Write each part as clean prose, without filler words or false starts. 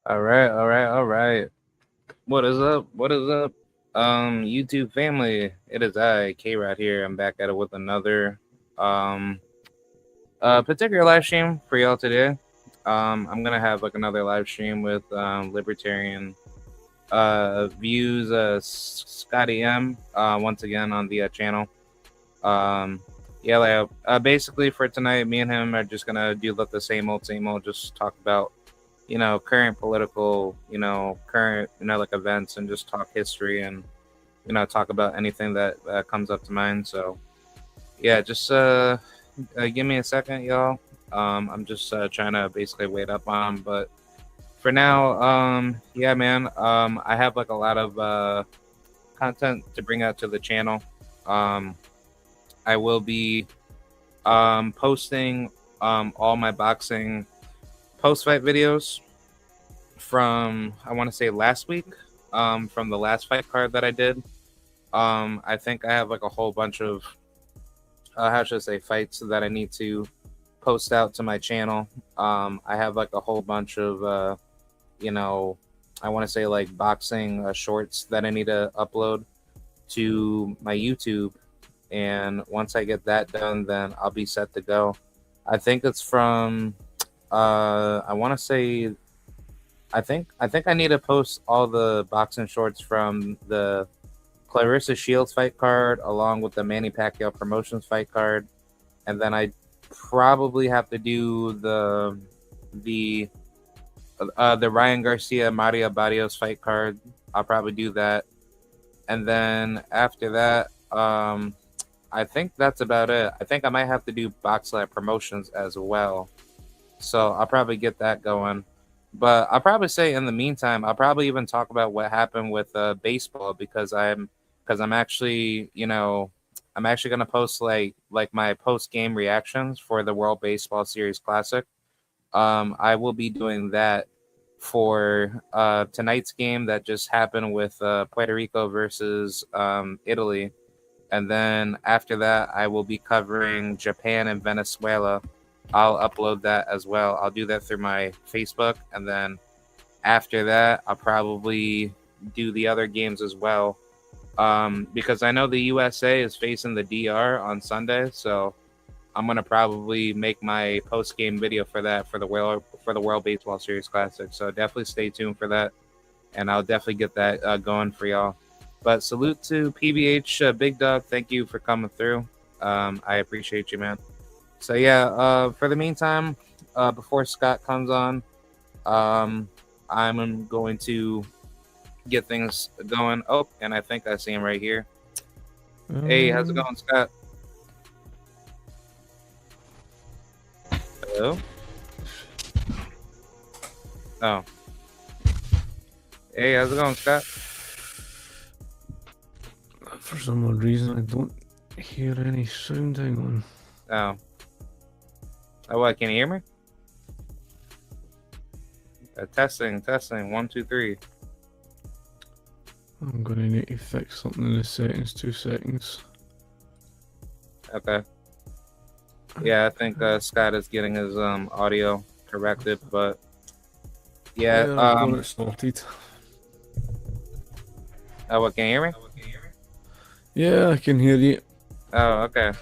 All right, all right, all right. What is up? What is up? YouTube family. It is I, K Rod here. I'm back at it with another um particular live stream for y'all today. I'm gonna have like another live stream with Libertarian views Scotty M once again on the channel. Um yeah, like basically for tonight, me and him are just gonna do like the same old, just talk about current political, current, like events and just talk history and, talk about anything that comes up to mind. So, yeah, just give me a second, y'all. I'm just trying to basically wait up on 'em, but for now, yeah, man, I have like a lot of content to bring out to the channel. Um, I will be posting all my boxing post fight videos from I want to say last week, from the last fight card that I did. I think I have like a whole bunch of how should I say fights that I need to post out to my channel. I have like a whole bunch of you know, I want to say like boxing shorts that I need to upload to my YouTube, and once I get that done, then I'll be set to go. I think it's from I want to say I think I need to post all the boxing shorts from the Clarissa Shields fight card along with the Manny Pacquiao Promotions fight card, and then I probably have to do the the Ryan Garcia Mario Barrios fight card. I'll probably do that, and then after that, I think that's about it. I think I might have to do Boxlab Promotions as well, so I'll probably get that going. But I'll probably say in the meantime, I'll probably even talk about what happened with baseball because I'm actually I'm actually gonna post like my post game reactions for the World Baseball Series Classic. I will be doing that for tonight's game that just happened with Puerto Rico versus Italy, and then after that, I will be covering Japan and Venezuela. I'll upload that as well. I'll do that through my Facebook, and then after that, I'll probably do the other games as well. Because I know the USA is facing the DR on Sunday, so I'm gonna probably make my post game video for that for the World Baseball Series Classic. So definitely stay tuned for that, and I'll definitely get that going for y'all. But salute to PBH Big Dog. Thank you for coming through. I appreciate you, man. So yeah, for the meantime, before Scott comes on, I'm going to get things going. Oh, and I think I see him right here. Hey, how's it going, Scott? Hello? Oh. Hey, how's it going, Scott? For some odd reason, I don't hear any sound. Hang on. Oh. Oh, what? Can you hear me? Testing, testing. 1, 2, 3. I'm gonna need to fix something in the settings. 2 seconds. Okay. Yeah, I think Scott is getting his audio corrected, but yeah. I've got it sorted. Oh, what? Can you hear me? Yeah, I can hear you. Oh, okay.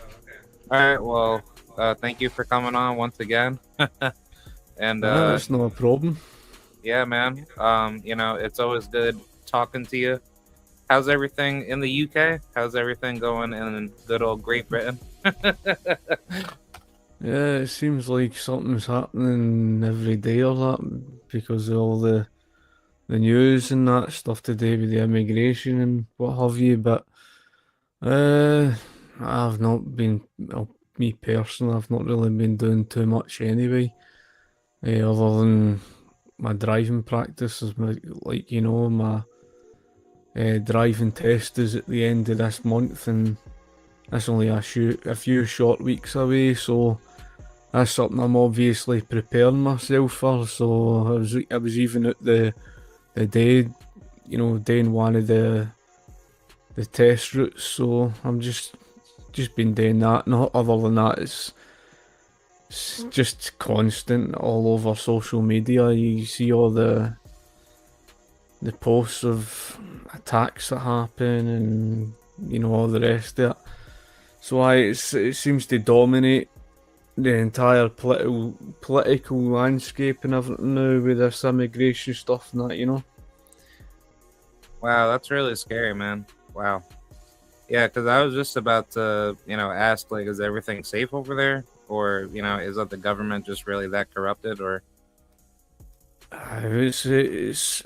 All right. Well, thank you for coming on once again. And That's not a problem. yeah, man. It's always good talking to you. How's everything in the UK? How's everything going in good old Great Britain? Yeah, it seems like something's happening every day or that because of all the news and that stuff to do with the immigration and what have you. But I've not been, well, me personally, I've not really been doing too much anyway. Other than my driving practice is like my driving test is at the end of this month, and that's only a few short weeks away, so that's something I'm obviously preparing myself for. So I was even at the day, doing one of the test routes. So I'm just been doing that. Not other than that, it's just constant all over social media. You see all the the posts of attacks that happen and all the rest of it. So it seems to dominate the entire political landscape and everything now with this immigration stuff and that. Wow, that's really scary, man. Wow. Yeah, because I was just about to, ask, like, is everything safe over there? Or, is that the government just really that corrupted? Or, It's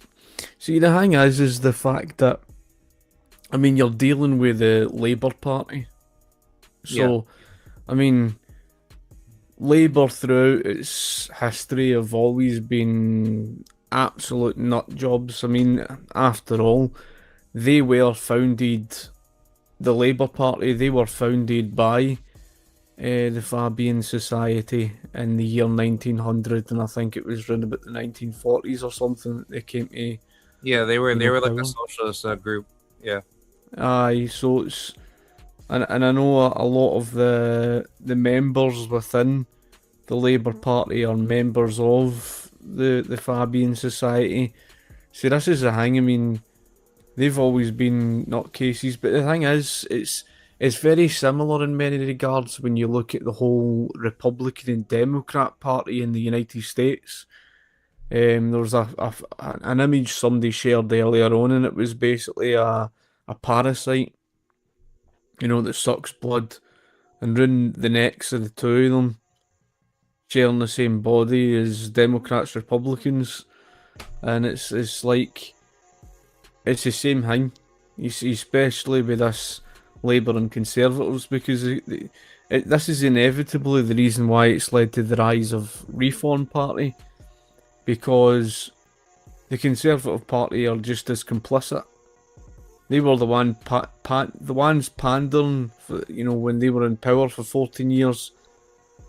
see, the thing is the fact that, I mean, you're dealing with the Labour Party. yeah, So, I mean, Labour throughout its history have always been absolute nut jobs. I mean, after all, they were founded, the Labour Party, they were founded by the Fabian Society in the year 1900, and I think it was around about the 1940s or something that they came to, yeah, they were like a power. socialist group. Yeah, Aye, so it's, and I know a lot of the members within the Labour Party are members of the Fabian Society. See, this is the thing. I mean, they've always been nutcases, but the thing is, it's very similar in many regards when you look at the whole Republican and Democrat Party in the United States. There was an image somebody shared earlier on, and it was basically a parasite, that sucks blood and ruin the necks of the two of them sharing the same body as Democrats, Republicans, and it's like it's the same thing. You see, especially with us Labour and Conservatives, because this is inevitably the reason why it's led to the rise of Reform Party, because the Conservative Party are just as complicit. They were the ones pandering for, when they were in power for 14 years,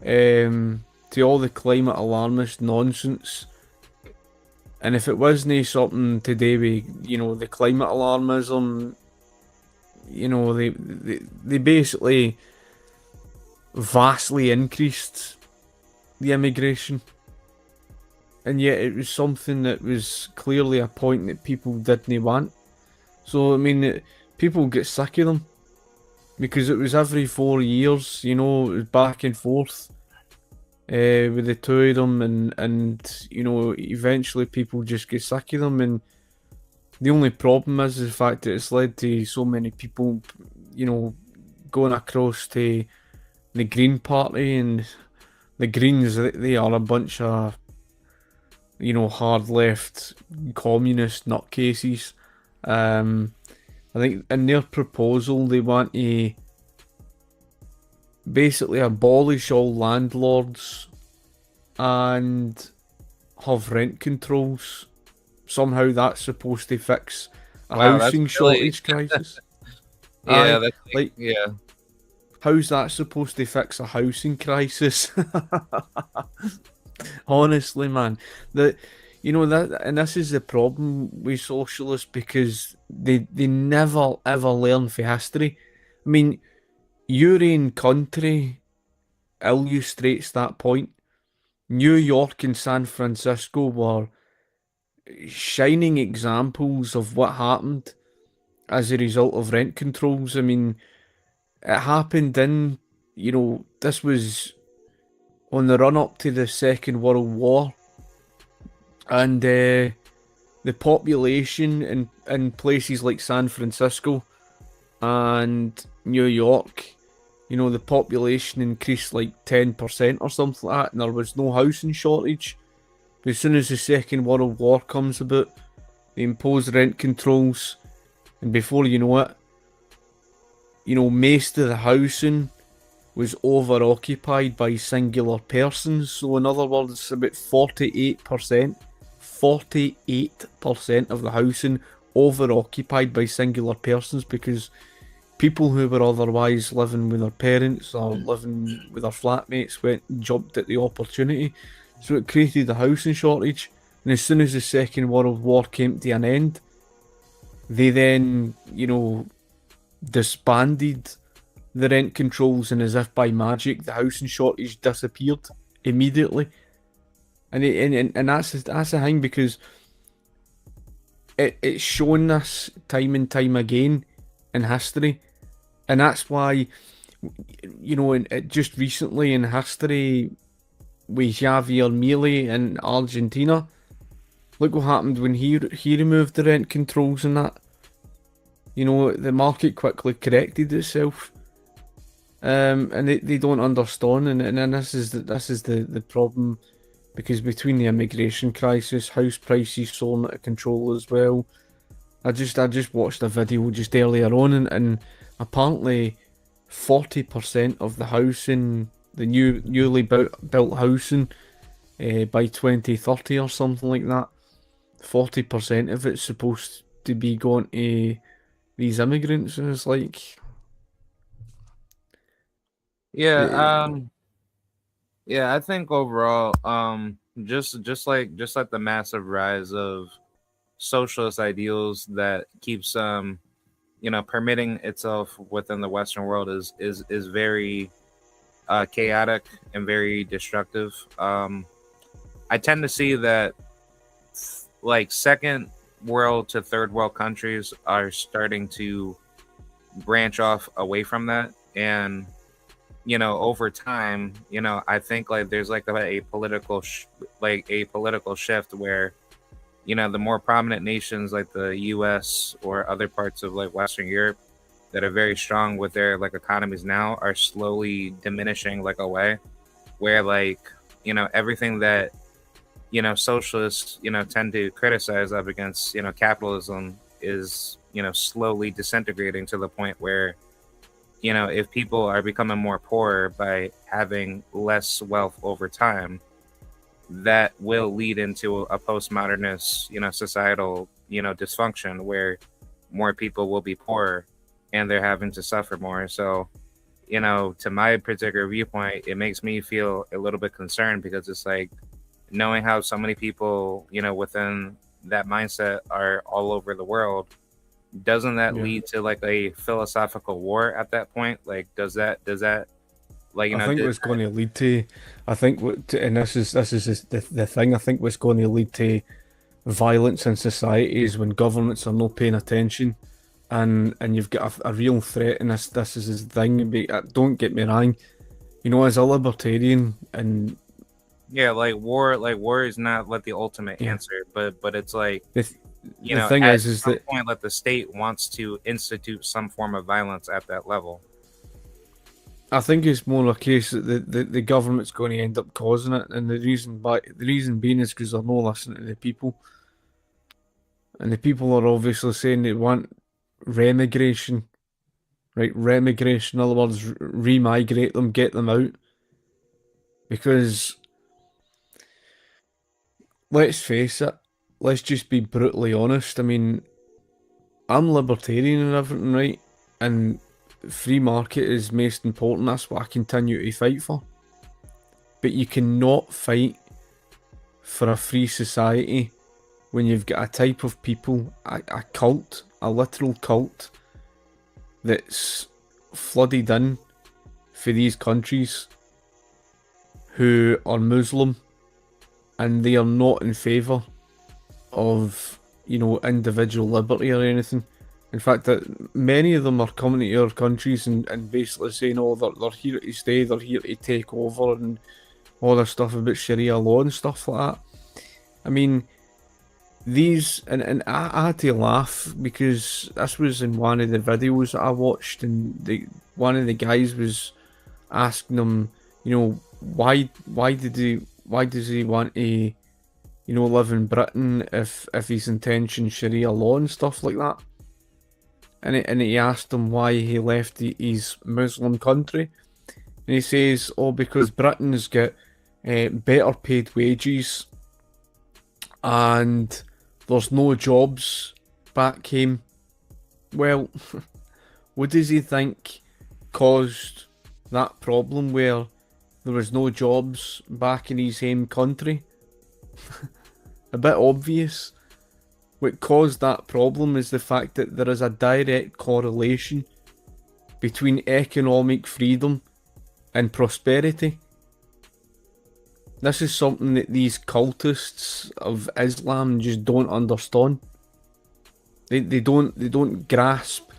to all the climate alarmist nonsense. And if it wasn't something today with, the climate alarmism, they basically vastly increased the immigration. And yet it was something that was clearly a point that people didn't want. So, I mean, people get sick of them. Because it was every 4 years, it was back and forth with the two of them, and eventually people just get sick of them. And the only problem is the fact that it's led to so many people, going across to the Green Party, and the Greens, they are a bunch of, hard left communist nutcases. I think in their proposal they want to basically abolish all landlords and have rent controls. Somehow that's supposed to fix a wow, that's housing really shortage crisis. yeah, Aye, that's like, yeah. how's that supposed to fix a housing crisis? Honestly, man, that, and this is the problem with socialists, because they never ever learn from history. I mean, your own country illustrates that point. New York and San Francisco were shining examples of what happened as a result of rent controls. I mean, it happened in, this was on the run up to the Second World War, and the population in places like San Francisco and New York, the population increased like 10% or something like that, and there was no housing shortage. But as soon as the Second World War comes about, they impose rent controls, and before you know it, most of the housing was over occupied by singular persons. So in other words, about 48% of the housing over occupied by singular persons, because people who were otherwise living with their parents or living with their flatmates went and jumped at the opportunity. So it created a housing shortage. And as soon as the Second World War came to an end, they then, disbanded the rent controls, and as if by magic, the housing shortage disappeared immediately. And that's the thing, because it's shown this time and time again in history, and that's why, just recently in history with Javier Milei in Argentina. Look what happened when he removed the rent controls and that. The market quickly corrected itself. And they don't understand, and this is the problem, because between the immigration crisis, house prices soaring out of control as well. I just watched a video just earlier on, and apparently 40% of the housing, the newly built housing, by 2030 or something like that, 40% of it's supposed to be going to these immigrants, and it's like, Yeah, uh, yeah, I think overall, just like the massive rise of socialist ideals that keeps permitting itself within the Western world is very chaotic and very destructive. I tend to see that like second world to third world countries are starting to branch off away from that, and over time, I think like there's like a political a political shift where the more prominent nations like the US or other parts of like Western Europe that are very strong with their like economies now are slowly diminishing like away, where like everything that socialists tend to criticize up against capitalism is slowly disintegrating to the point where if people are becoming more poor by having less wealth over time, that will lead into a postmodernist, societal, dysfunction where more people will be poor and they're having to suffer more. So, to my particular viewpoint, it makes me feel a little bit concerned, because it's like knowing how so many people, within that mindset are all over the world, doesn't that yeah. lead to like a philosophical war at that point? Like, does that like I think did, what's going to lead to, I think what, and this is the thing. I think what's going to lead to violence in society is when governments are not paying attention, and you've got a real threat. And this is his thing. Don't get me wrong. As a libertarian, and yeah, like war is not like the ultimate yeah, answer, but it's like the the thing at is some that point like the state wants to institute some form of violence at that level. I think it's more a case that the government's going to end up causing it, and the reason being is because they're not listening to the people, and the people are obviously saying they want remigration, right? Remigration, in other words, remigrate them, get them out, because let's face it, let's just be brutally honest. I mean, I'm libertarian and everything, right? And free market is most important. That's what I continue to fight for. But you cannot fight for a free society when you've got a type of people, a cult, a literal cult, that's flooded in for these countries, who are Muslim, and they are not in favour of, individual liberty or anything. In fact, that many of them are coming to our countries and basically saying, oh, they're here to stay, they're here to take over, and all this stuff about Sharia law and stuff like that. I mean, and I had to laugh, because this was in one of the videos that I watched, and one of the guys was asking them, why does he want to, live in Britain if his intention Sharia law and stuff like that. And he asked him why he left his Muslim country, and he says, oh, because Britain's got better paid wages, and there's no jobs back home. Well, what does he think caused that problem where there was no jobs back in his home country? A bit obvious. What caused that problem is the fact that there is a direct correlation between economic freedom and prosperity. This is something that these cultists of Islam just don't understand. They don't grasp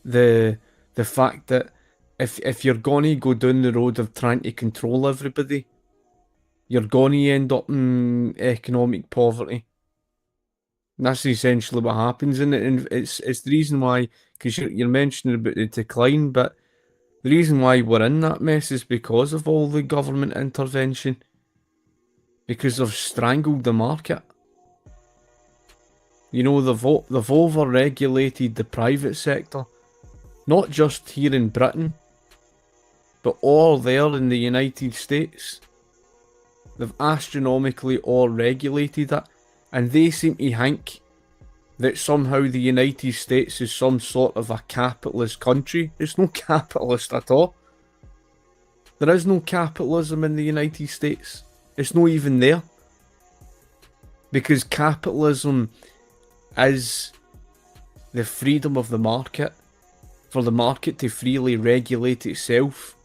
the fact that if you're gonna go down the road of trying to control everybody, you're gonna end up in economic poverty. And that's essentially what happens, in it, and it's the reason why, because you're mentioning about the decline, but the reason why we're in that mess is because of all the government intervention, because they've strangled the market. You know, they've over-regulated the private sector, not just here in Britain, but all there in the United States. They've astronomically all-regulated it, and they seem to think that somehow the United States is some sort of a capitalist country. It's no capitalist at all. There is no capitalism in the United States. It's not even there. Because capitalism is the freedom of the market, for the market to freely regulate itself,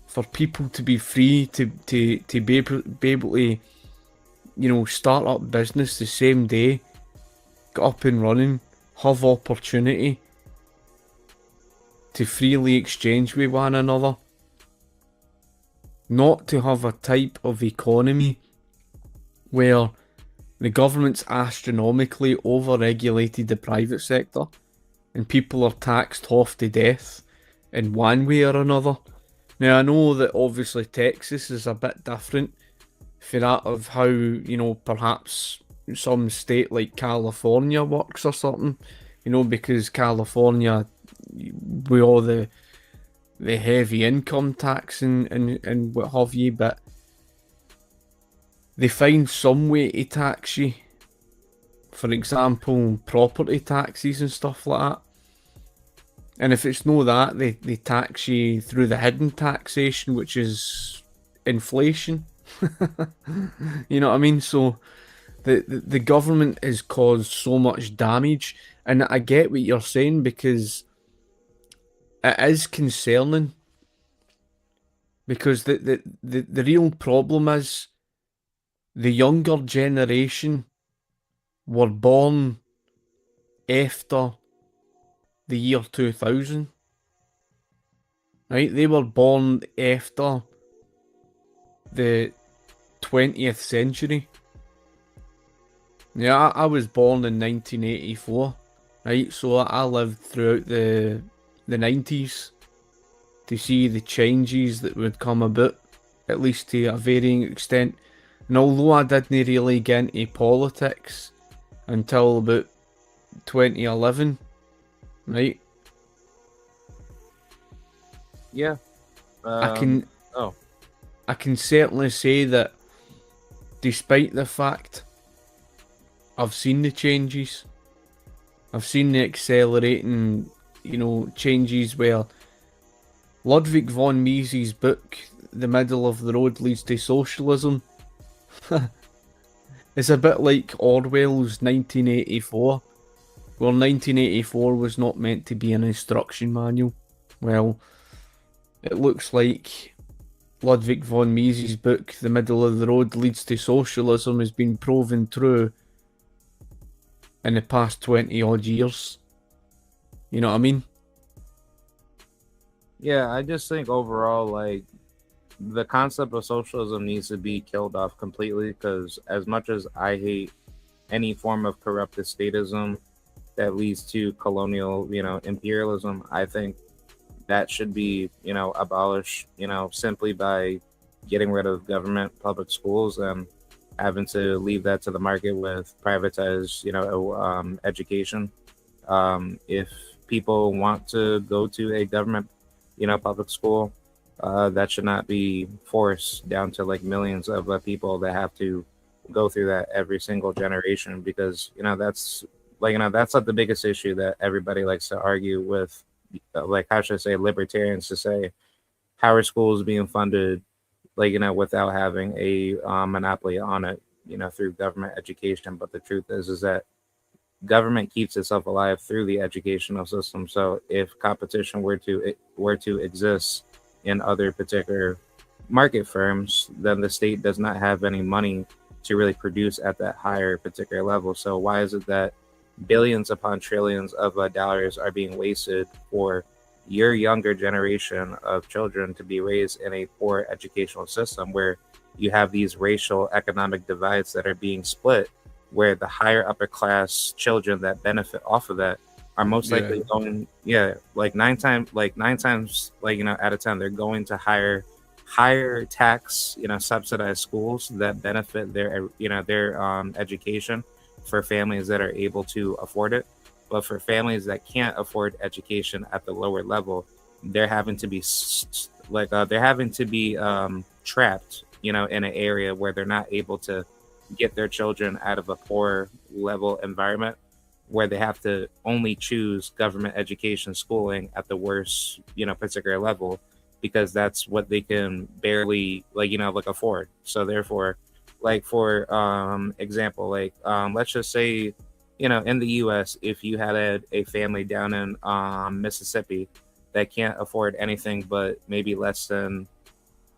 for people to be free to be able to, you know, start up business the same day, get up and running, have opportunity to freely exchange with one another. Not to have a type of economy where the government's astronomically over-regulated the private sector and people are taxed half to death in one way or another. Now, I know that obviously Texas is a bit different for that of how, you know, perhaps some state like California works or something, you know, because California, with all the heavy income tax and what have you, but they find some way to tax you. For example, property taxes and stuff like that. And if it's no that, they tax you through the hidden taxation, which is inflation. You know what I mean? So the government has caused so much damage, and I get what you're saying, because it is concerning. Because the real problem is the younger generation were born after the year 2000. Right? They were born after the 20th century. Yeah, I was born in 1984. Right? So I lived throughout the 90s to see the changes that would come about, at least to a varying extent. And although I didn't really get into politics until about 2011, right? Yeah. I can Oh. I can certainly say that despite the fact I've seen the changes, I've seen the accelerating, you know, changes where Ludwig von Mises' book, The Middle of the Road Leads to Socialism, it's a bit like Orwell's 1984, where 1984 was not meant to be an instruction manual. Well, it looks like Ludwig von Mises' book, The Middle of the Road Leads to Socialism, has been proven true in the past 20 odd years. You know what I mean? Yeah, I just think overall, like, the concept of socialism needs to be killed off completely, because as much as I hate any form of corrupted statism that leads to colonial, you know, imperialism, I think that should be, you know, abolished, you know, simply by getting rid of government public schools and having to leave that to the market with privatized, you know, education. If people want to go to a government, you know, public school, that should not be forced down to like millions of people that have to go through that every single generation, because, you know, that's like, you know, that's like the biggest issue that everybody likes to argue with, like, how should I say, libertarians, to say, how are schools being funded, like, you know, without having a monopoly on it, you know, through government education. But the truth is that government keeps itself alive through the educational system. So if competition were to exist in other particular market firms, then the state does not have any money to really produce at that higher particular level. So why is it that billions upon trillions of dollars are being wasted for your younger generation of children to be raised in a poor educational system where you have these racial economic divides that are being split, where the higher upper class children that benefit off of that are most Yeah. likely going, yeah, like nine times out of 10 they're going to higher tax, subsidized schools that benefit their education for families that are able to afford it. But for families that can't afford education at the lower level, they're having to be trapped, in an area where they're not able to get their children out of a poor level environment, where they have to only choose government education schooling at the worst, particular level, because that's what they can barely afford. So therefore, like for example, let's just say, in the US, if you had a family down in Mississippi that can't afford anything but maybe less than,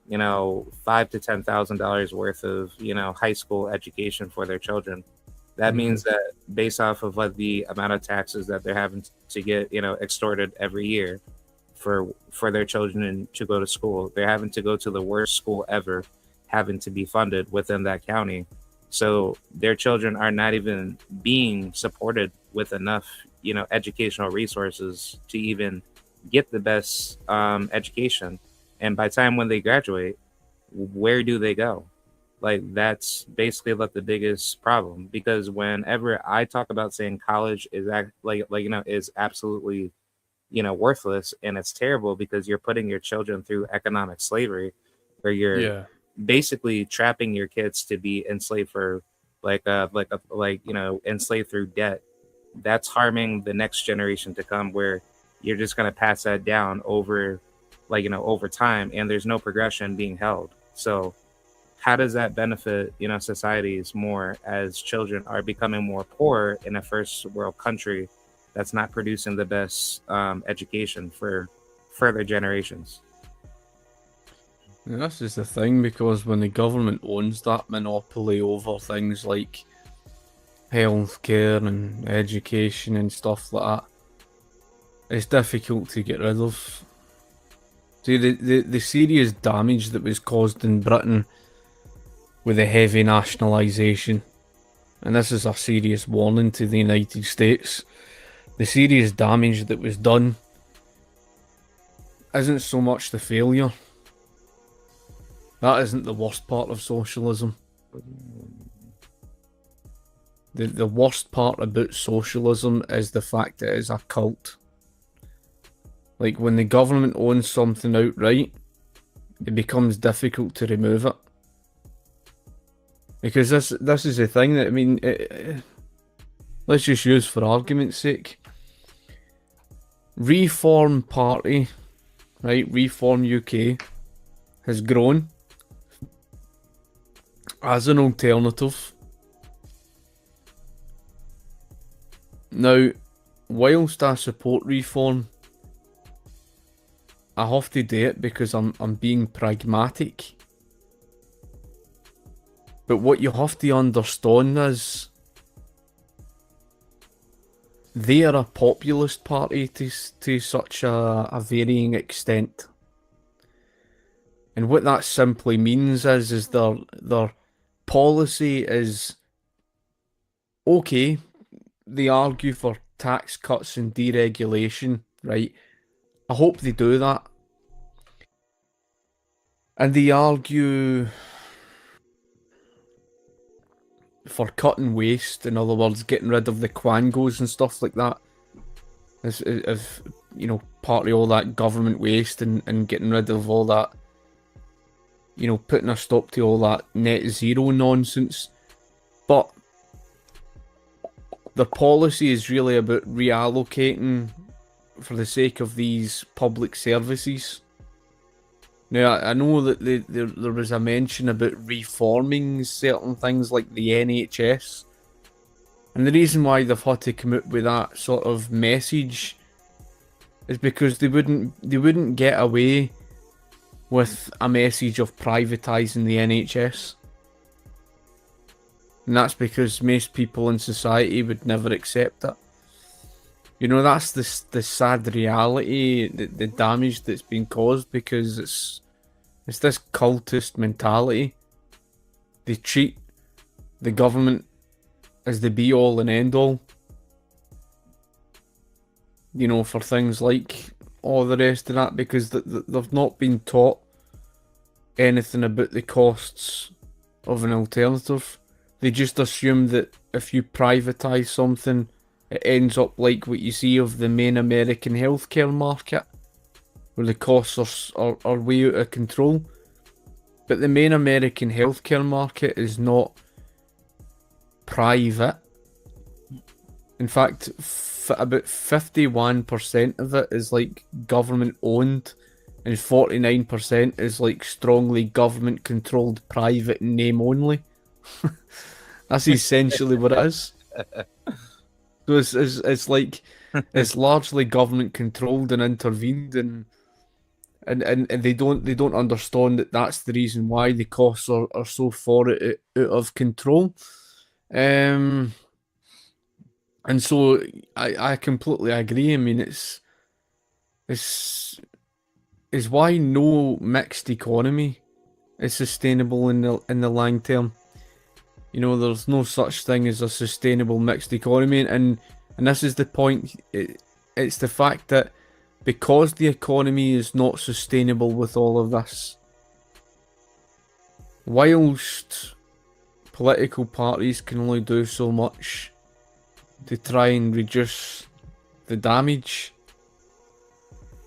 $5,000 to $10,000 worth of, high school education for their children. That Mhm. means that based off of what the amount of taxes that they're having to get, extorted every year for their children to go to school, they're having to go to the worst school ever, having to be funded within that county. So their children are not even being supported with enough, educational resources to even get the best education. And by the time when they graduate, where do they go? Like that's basically like the biggest problem, because whenever I talk about saying college is is absolutely, worthless, and it's terrible because you're putting your children through economic slavery, where you're Yeah. basically trapping your kids to be enslaved for enslaved through debt. That's harming the next generation to come, where you're just going to pass that down over over time, and there's no progression being held. So how does that benefit, societies more, as children are becoming more poor in a first world country that's not producing the best education for further generations? And this is the thing, because when the government owns that monopoly over things like healthcare and education and stuff like that, it's difficult to get rid of. See, the serious damage that was caused in Britain with the heavy nationalisation, and this is a serious warning to the United States, the serious damage that was done isn't so much the failure. That isn't the worst part of socialism. The worst part about socialism is the fact that it is a cult. Like, when the government owns something outright, it becomes difficult to remove it. Because this is the thing that, I mean, let's just use for argument's sake. Reform Party, right? Reform UK has grown as an alternative. Now, whilst I support reform, I have to do it because I'm being pragmatic. But what you have to understand is they are a populist party to such a varying extent. And what that simply means is their policy is okay. They argue for tax cuts and deregulation, right? I hope they do that. And they argue for cutting waste, in other words, getting rid of the quangos and stuff like that. If partly all that government waste and getting rid of all that, putting a stop to all that net zero nonsense. But the policy is really about reallocating for the sake of these public services. Now, I know that there was a mention about reforming certain things like the NHS. And the reason why they've had to come out with that sort of message is because they wouldn't get away with a message of privatising the NHS. And that's because most people in society would never accept it. You know, that's the sad reality, the damage that's been caused, because it's this cultist mentality. They treat the government as the be all and end all. You know, for things like all the rest of that, because they've not been taught anything about the costs of an alternative. They just assume that if you privatise something, it ends up like what you see of the main American healthcare market, where the costs are way out of control. But the main American healthcare market is not private. In fact, about 51% of it is like government owned, and 49% is like strongly government controlled private name only. That's essentially what it is. So it's like it's largely government controlled and intervened, and they don't understand that that's the reason why the costs are so far out of control. And so I completely agree. I mean, it's why no mixed economy is sustainable in the long term. You know, there's no such thing as a sustainable mixed economy, and this is the point. It's the fact that because the economy is not sustainable with all of this, whilst political parties can only do so much to try and reduce the damage,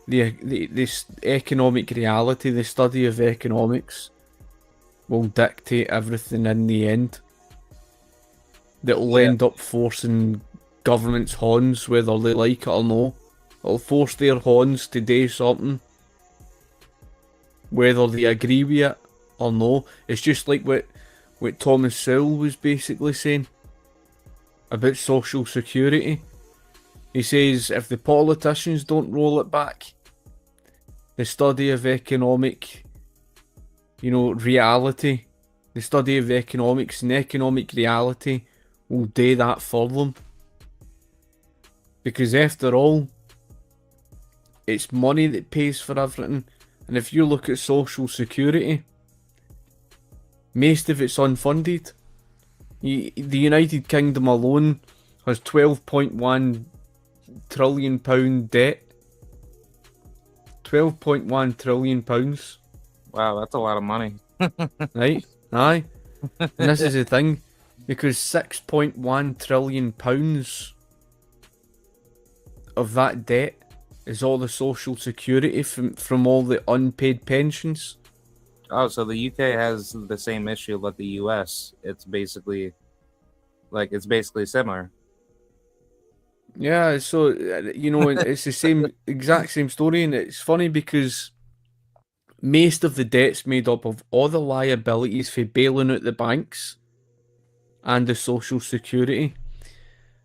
this economic reality, the study of economics, will dictate everything in the end. That will end up forcing governments' horns, whether they like it or not. It'll force their horns to do something, whether they agree with it or no. It's just like what Thomas Sowell was basically saying about social security. He says if the politicians don't roll it back, the study of economic, reality, the study of economics and economic reality will do that for them. Because after all, it's money that pays for everything. And if you look at social security, most of it's unfunded. The United Kingdom alone has £12.1 trillion debt. £12.1 trillion. Wow, that's a lot of money. Right? Aye. And this is the thing, because £6.1 trillion of that debt is all the social security from all the unpaid pensions. Oh, so the UK has the same issue with the US. It's basically similar. Yeah, so it's the exact same story, and it's funny because most of the debt's made up of all the liabilities for bailing out the banks and the social security.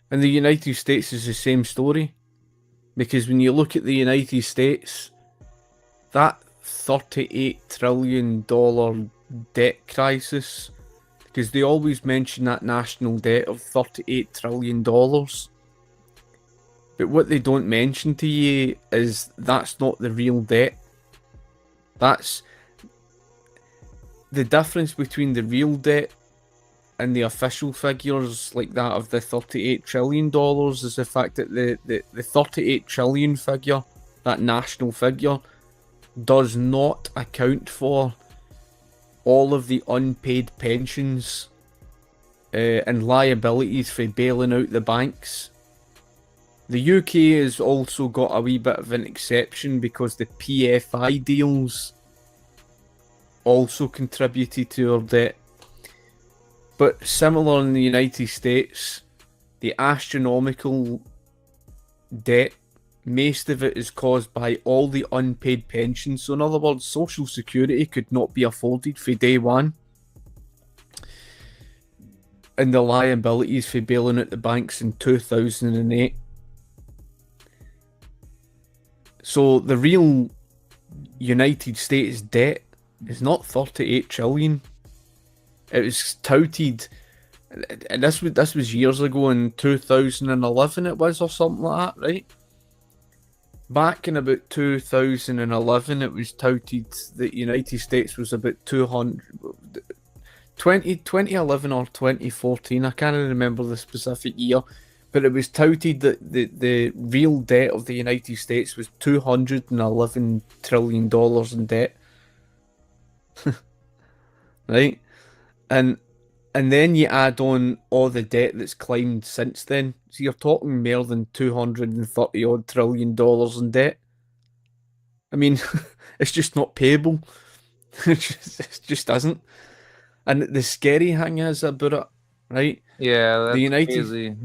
And the United States is the same story, because when you look at the United States, that $38 trillion debt crisis, because they always mention that national debt of $38 trillion. But what they don't mention to you is that's not the real debt. That's the difference between the real debt and the official figures like that of the $38 trillion is the fact that the 38 trillion figure, that national figure, does not account for all of the unpaid pensions and liabilities for bailing out the banks. The UK has also got a wee bit of an exception because the PFI deals also contributed to our debt. But similar in the United States, the astronomical debt, most of it is caused by all the unpaid pensions. So in other words, Social Security could not be afforded for day one. And the liabilities for bailing out the banks in 2008. So the real United States debt is not 38 trillion. It was touted And this was years ago in 2011 it was or something like that, right? Back in about 2011, it was touted that United States was about 200, 2011 or 2014. I can't remember the specific year, but it was touted that the real debt of the United States was $211 trillion in debt, right? And and then you add on all the debt that's climbed since then. So you're talking more than 230 odd trillion dollars in debt. I mean, it's just not payable. It just isn't. And the scary thing is about it, right? Yeah, The that's United, crazy.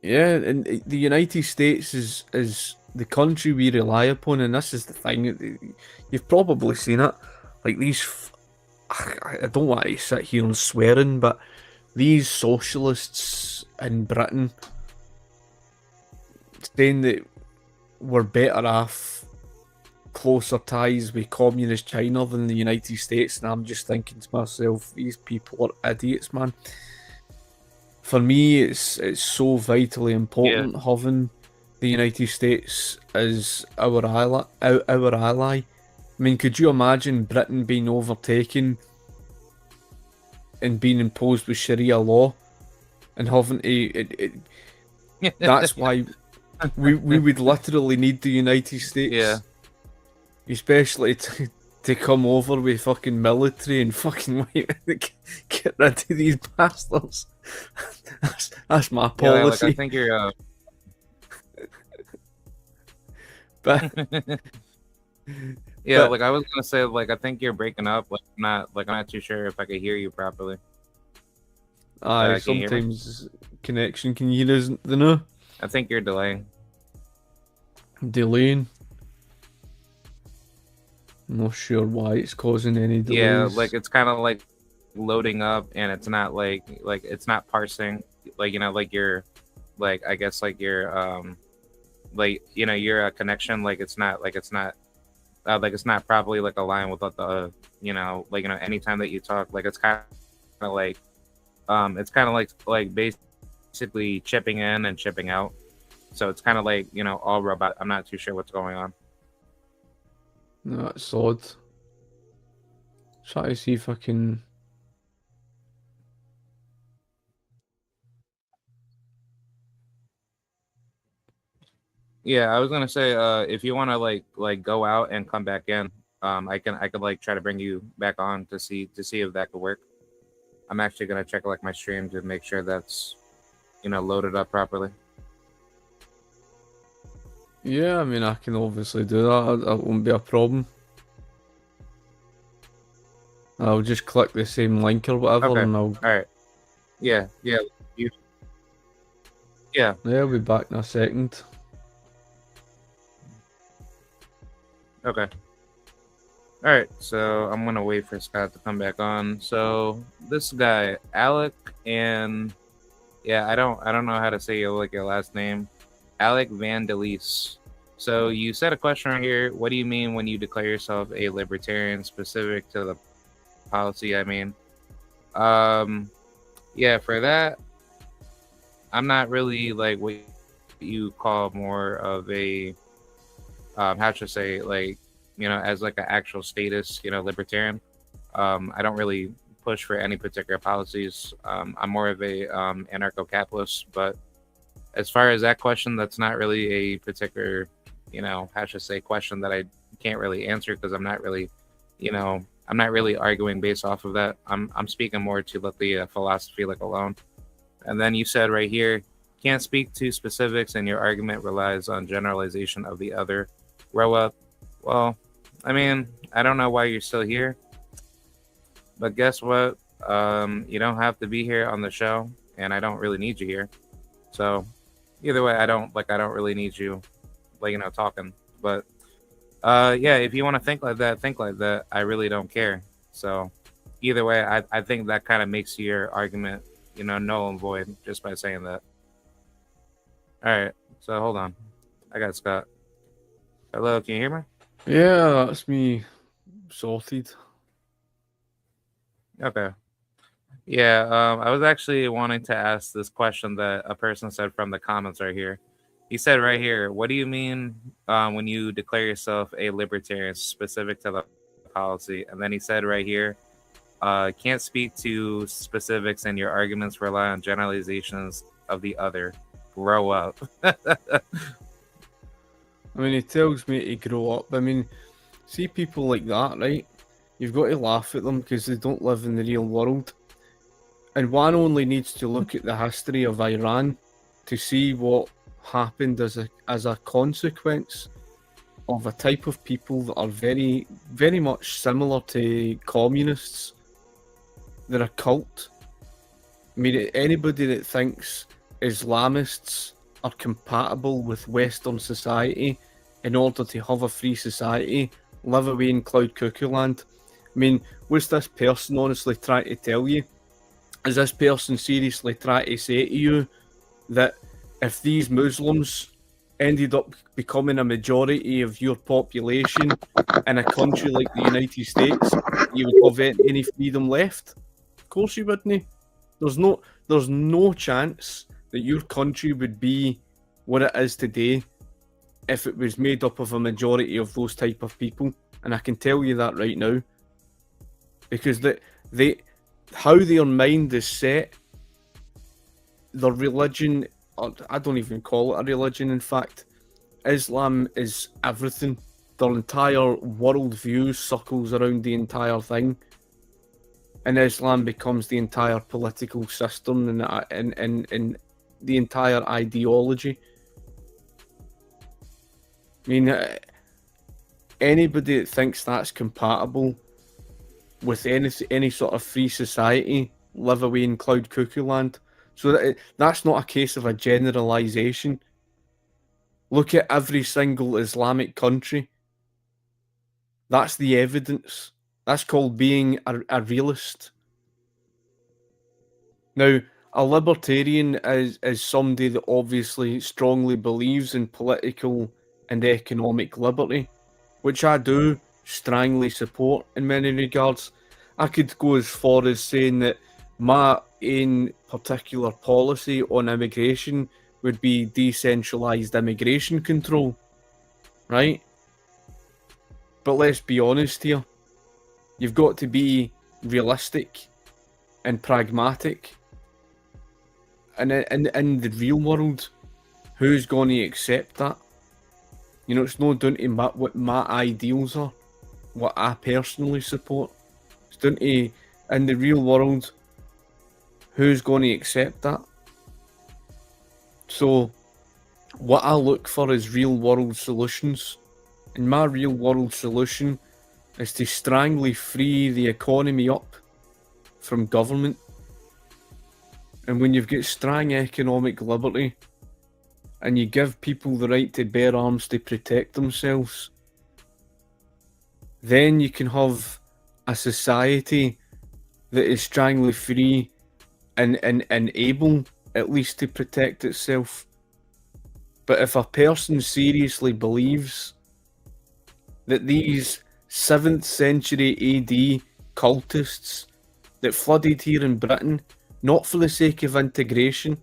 yeah, and the United States is the country we rely upon, and this is the thing. You've probably seen it, like these. I don't want to sit here and swearing, but these socialists in Britain saying that we're better off closer ties with communist China than the United States, and I'm just thinking to myself, these people are idiots, man. For me, it's so vitally Yeah. important having the United States as our ally. Our ally. I mean, could you imagine Britain being overtaken and being imposed with Sharia law and having to? That's why we would literally need the United Yeah. States, especially to come over with fucking military and fucking get rid of these bastards. That's my Yeah, like I policy. think you're But yeah, but like I was gonna say, like I think you're breaking up. I'm not too sure if I could hear you properly. Can you hear me? sometimes connection can hear us the no I think you're delaying. delaying. I'm not sure why it's causing any Yeah, delays. like it's kind of like loading up, and it's not like it's not parsing. Like like your like I guess like your connection. Like it's not properly like aligned with what the anytime that you talk, like it's kind of like it's kind of like basically chipping in and chipping out. So it's kind of like all robot. I'm not too sure what's going on. No, that's odd. Try to see if I can. Yeah, I was gonna say if you want to like go out and come back in, I could like try to bring you back on to see if that could work. I'm actually gonna check like my stream to make sure that's loaded up properly. Yeah, I mean, I can obviously do that. That won't be a problem. I'll just click the same link or whatever, Okay. and All right. Yeah. Yeah. You. Yeah. I'll be back in a second. Okay. All right. So I'm gonna wait for Scott to come back on. So this guy, Alec, and yeah, I don't know how to say your last name, Alec Vandelise. So you said a question right here. What do you mean when you declare yourself a libertarian, specific to the policy? I mean, yeah, for that, I'm not really like what you call more of a how should I say, like as like an actual status libertarian. I don't really push for any particular policies. I'm more of a anarcho-capitalist, but as far as that question, that's not really a particular how should I say, question that I can't really answer, because I'm not really arguing based off of that. I'm speaking more to let the philosophy like alone. And then you said right here, can't speak to specifics, and your argument relies on generalization of the other. Grow up. Well, I mean, I don't know why you're still here, but guess what? You don't have to be here on the show, and I don't really need you here. So either way, I don't really need you, like talking. But yeah, if you want to think like that, think like that. I really don't care. So either way, I think that kind of makes your argument null and void just by saying that. All right, so hold on, I got Scott. Hello, can you hear me? Yeah, that's me sorted. Okay. Yeah, I was actually wanting to ask this question that a person said from the comments right here. He said right here, "What do you mean when you declare yourself a libertarian, specific to the policy?" And then he said right here, "Can't speak to specifics, and your arguments rely on generalizations of the other. Grow up." I mean, he tells me to grow up. I mean, see people like that, right? You've got to laugh at them because they don't live in the real world. And one only needs to look at the history of Iran to see what happened as a consequence of a type of people that are very, very much similar to communists. They're a cult. I mean, anybody that thinks Islamists are compatible with Western society in order to have a free society, live away in cloud cuckoo land. I mean, what's this person honestly trying to tell you? Is this person seriously trying to say to you that if these Muslims ended up becoming a majority of your population in a country like the United States, you would have any freedom left? Of course you wouldn't. There's no chance that your country would be what it is today if it was made up of a majority of those type of people. And I can tell you that right now. Because how their mind is set, their religion, I don't even call it a religion, in fact. Islam is everything. Their entire worldview circles around the entire thing. And Islam becomes the entire political system and the entire ideology. I mean, anybody that thinks that's compatible with any sort of free society live away in cloud cuckoo land. So that's not a case of a generalization. Look at every single Islamic country. That's the evidence. That's called being a realist. Now, a libertarian is somebody that obviously strongly believes in political and economic liberty, which I do strongly support in many regards. I could go as far as saying that my own particular policy on immigration would be decentralized immigration control, right? But let's be honest here. You've got to be realistic and pragmatic. And in the real world, who's going to accept that? You know, it's not down to what my ideals are, what I personally support. It's down to, in the real world, who's going to accept that? So, what I look for is real world solutions. And my real world solution is to strongly free the economy up from government. And when you've got strong economic liberty and you give people the right to bear arms to protect themselves, then you can have a society that is strongly free and able at least to protect itself. But if a person seriously believes that these 7th century AD cultists that flooded here in Britain, not for the sake of integration,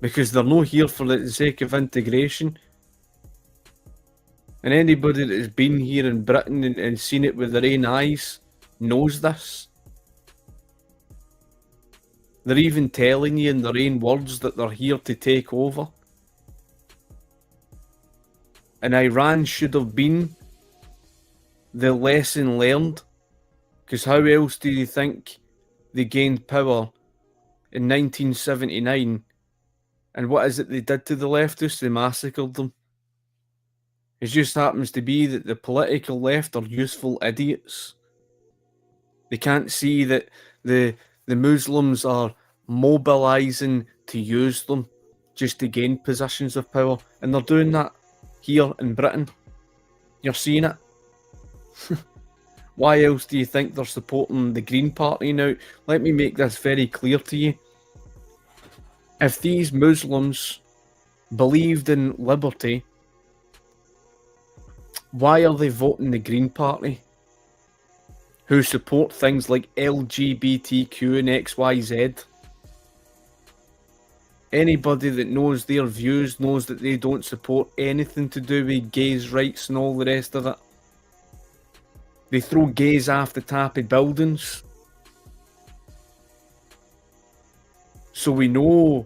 because they're not here for the sake of integration, and anybody that has been here in Britain and seen it with their own eyes knows this. They're even telling you in their own words that they're here to take over. And Iran should have been the lesson learned. Because how else do you think they gained power in 1979? And what is it they did to the leftists? They massacred them. It just happens to be that the political left are useful idiots. They can't see that the Muslims are mobilising to use them just to gain positions of power. And they're doing that here in Britain. You're seeing it. Why else do you think they're supporting the Green Party now? Let me make this very clear to you. If these Muslims believed in liberty, why are they voting the Green Party? who support things like LGBTQ and XYZ. Anybody that knows their views knows that they don't support anything to do with gays' rights and all the rest of it. They throw gays off the top of buildings. So we know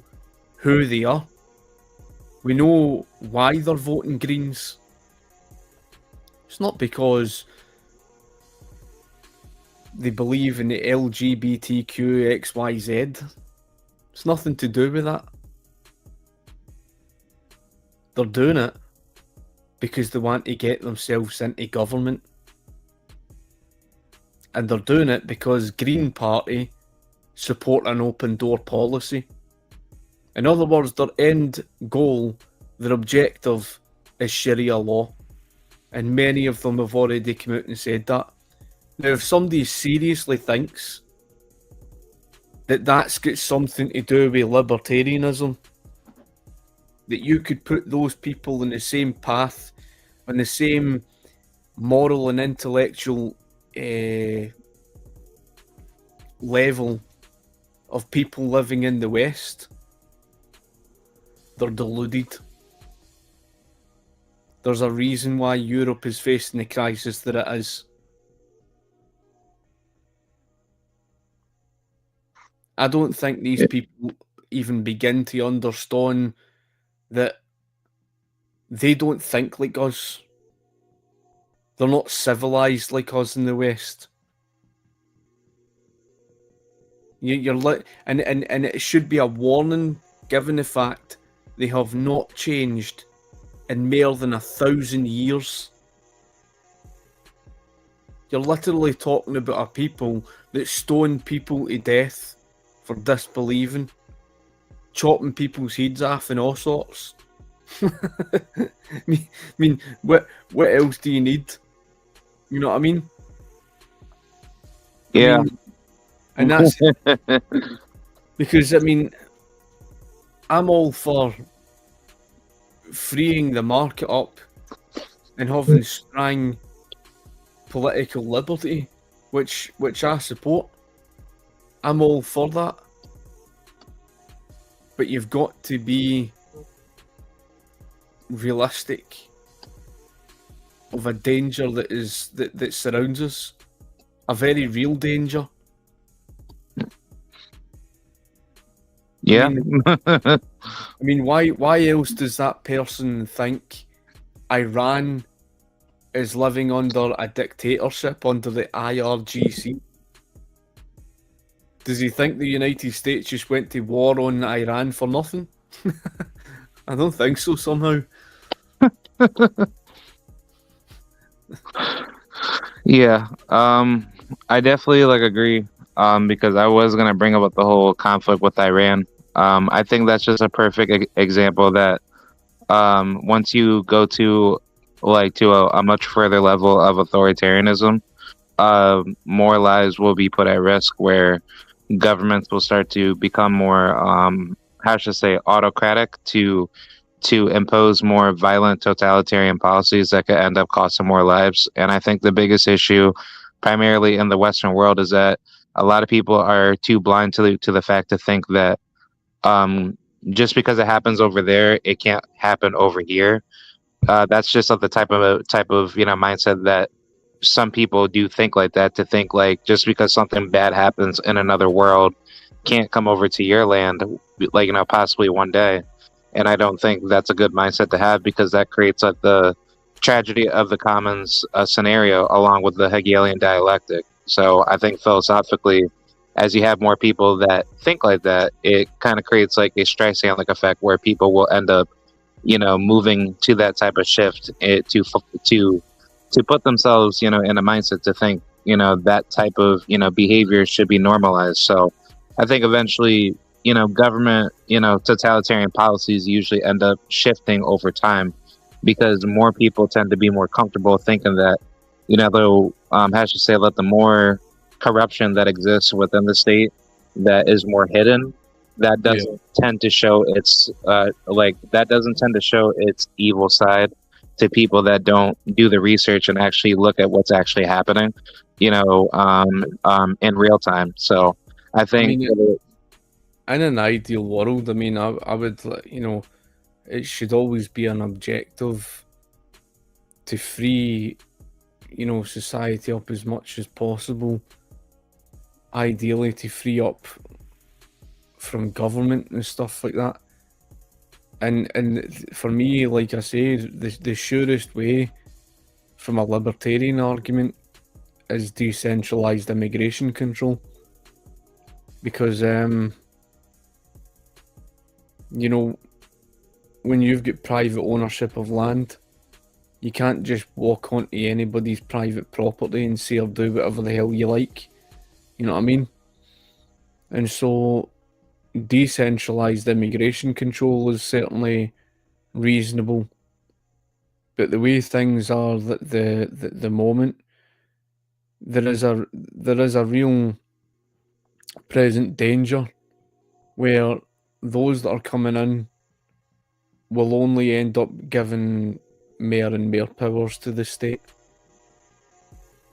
who they are. We know why they're voting Greens. It's not because they believe in the LGBTQ XYZ. It's nothing to do with that. They're doing it because they want to get themselves into government. And they're doing it because Green Party support an open door policy. In other words, their end goal, their objective is Sharia law. And many of them have already come out and said that. Now, if somebody seriously thinks that that's got something to do with libertarianism, that you could put those people in the same path, on the same moral and intellectual level of people living in the West, they're deluded. There's a reason why Europe is facing the crisis that it is. I don't think these people even begin to understand that they don't think like us. They're not civilized like us in the West. And it should be a warning, given the fact they have not changed in more than 1,000 years. You're literally talking about a people that stone people to death for disbelieving, chopping people's heads off and all sorts. I mean, what else do you need? You know what I mean? Yeah. And that's because, I mean, I'm all for freeing the market up and having strong political liberty, which I support. I'm all for that. But you've got to be realistic of a danger that surrounds us. A very real danger. Yeah. I mean, why else does that person think Iran is living under a dictatorship under the IRGC? Does he think the United States just went to war on Iran for nothing? I don't think so, somehow. Yeah. I definitely agree. Because I was gonna bring up the whole conflict with Iran. I think that's just a perfect example that once you go to a much further level of authoritarianism, more lives will be put at risk, where governments will start to become more autocratic to impose more violent totalitarian policies that could end up costing more lives. And I think the biggest issue primarily in the Western world is that a lot of people are too blind to the fact to think that just because it happens over there, it can't happen over here. That's just the type of mindset that some people do think like that, to think like just because something bad happens in another world can't come over to your land, possibly one day. And I don't think that's a good mindset to have, because that creates the tragedy of the commons scenario along with the Hegelian dialectic. So I think philosophically, as you have more people that think like that, it kind of creates a Streisand effect, where people will end up, moving to that type of shift to put themselves, in a mindset to think, that type of, behavior should be normalized. So I think eventually, government, totalitarian policies usually end up shifting over time, because more people tend to be more comfortable thinking that, let the more corruption that exists within the state that is more hidden, that doesn't tend to show its its evil side, to people that don't do the research and actually look at what's actually happening, in real time. So I I think mean, that in an ideal world, I mean, I would, it should always be an objective to free, society up as much as possible. Ideally, to free up from government and stuff like that. And for me, like I say, the surest way from a libertarian argument is decentralized immigration control, because you know when you've got private ownership of land, you can't just walk onto anybody's private property and say or do whatever the hell you like. You know what I mean? And so decentralized immigration control is certainly reasonable, but the way things are at the moment, there is a real present danger where those that are coming in will only end up giving more and more powers to the state,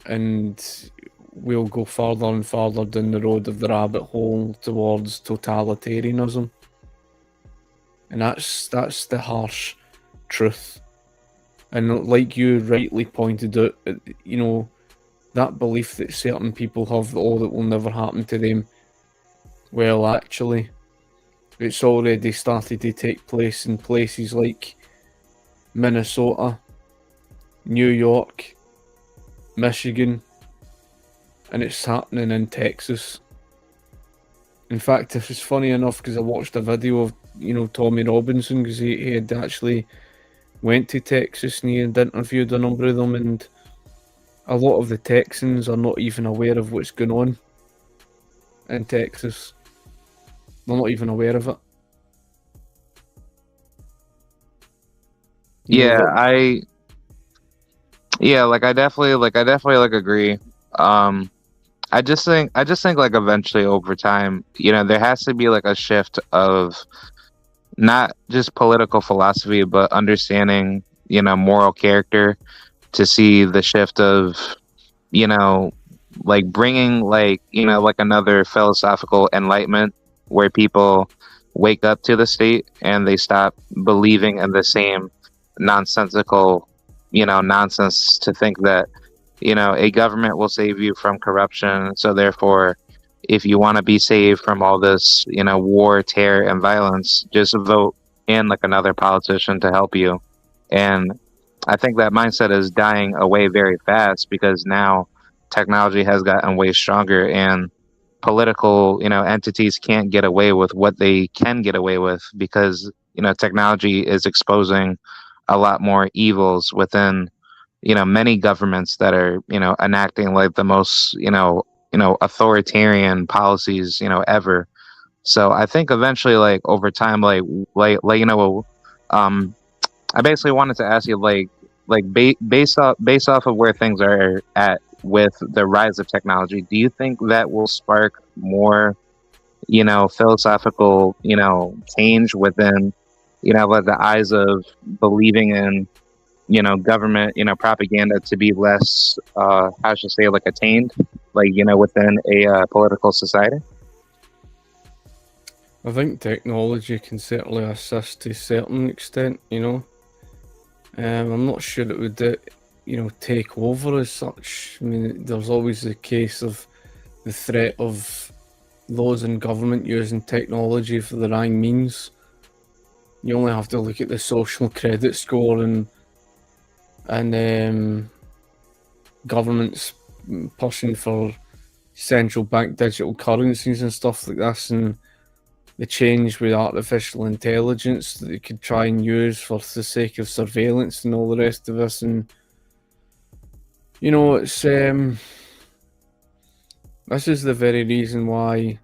and we'll go further and further down the road of the rabbit hole towards totalitarianism. And that's the harsh truth. And like you rightly pointed out, that belief that certain people have, oh, that will never happen to them. Well, actually, it's already started to take place in places like Minnesota, New York, Michigan, and it's happening in Texas. In fact, it was funny enough because I watched a video of, Tommy Robinson, because he had actually went to Texas and he had interviewed a number of them, and a lot of the Texans are not even aware of what's going on in Texas. They're not even aware of it. I definitely like agree. I just think like eventually over time, there has to be like a shift of not just political philosophy, but understanding, moral character, to see the shift of, you know, like bringing like another philosophical enlightenment where people wake up to the state and they stop believing in the same nonsensical, nonsense to think that, a government will save you from corruption. So therefore, if you want to be saved from all this, war, terror, and violence, just vote in like another politician to help you. And I think that mindset is dying away very fast because now technology has gotten way stronger and political, entities can't get away with what they can get away with because, technology is exposing a lot more evils within, many governments that are, enacting like the most, authoritarian policies, ever. So I think eventually, like over time, um, I basically wanted to ask you, based off of where things are at with the rise of technology, do you think that will spark more, philosophical, change within, like the eyes of believing in, government, propaganda to be less, how should I say, like attained, like, within a political society? I think technology can certainly assist to a certain extent, I'm not sure it would, take over as such. I mean, there's always the case of the threat of those in government using technology for the wrong means. You only have to look at the social credit score and governments pushing for central bank digital currencies and stuff like this, and the change with artificial intelligence that they could try and use for the sake of surveillance and all the rest of us. And it's this is the very reason why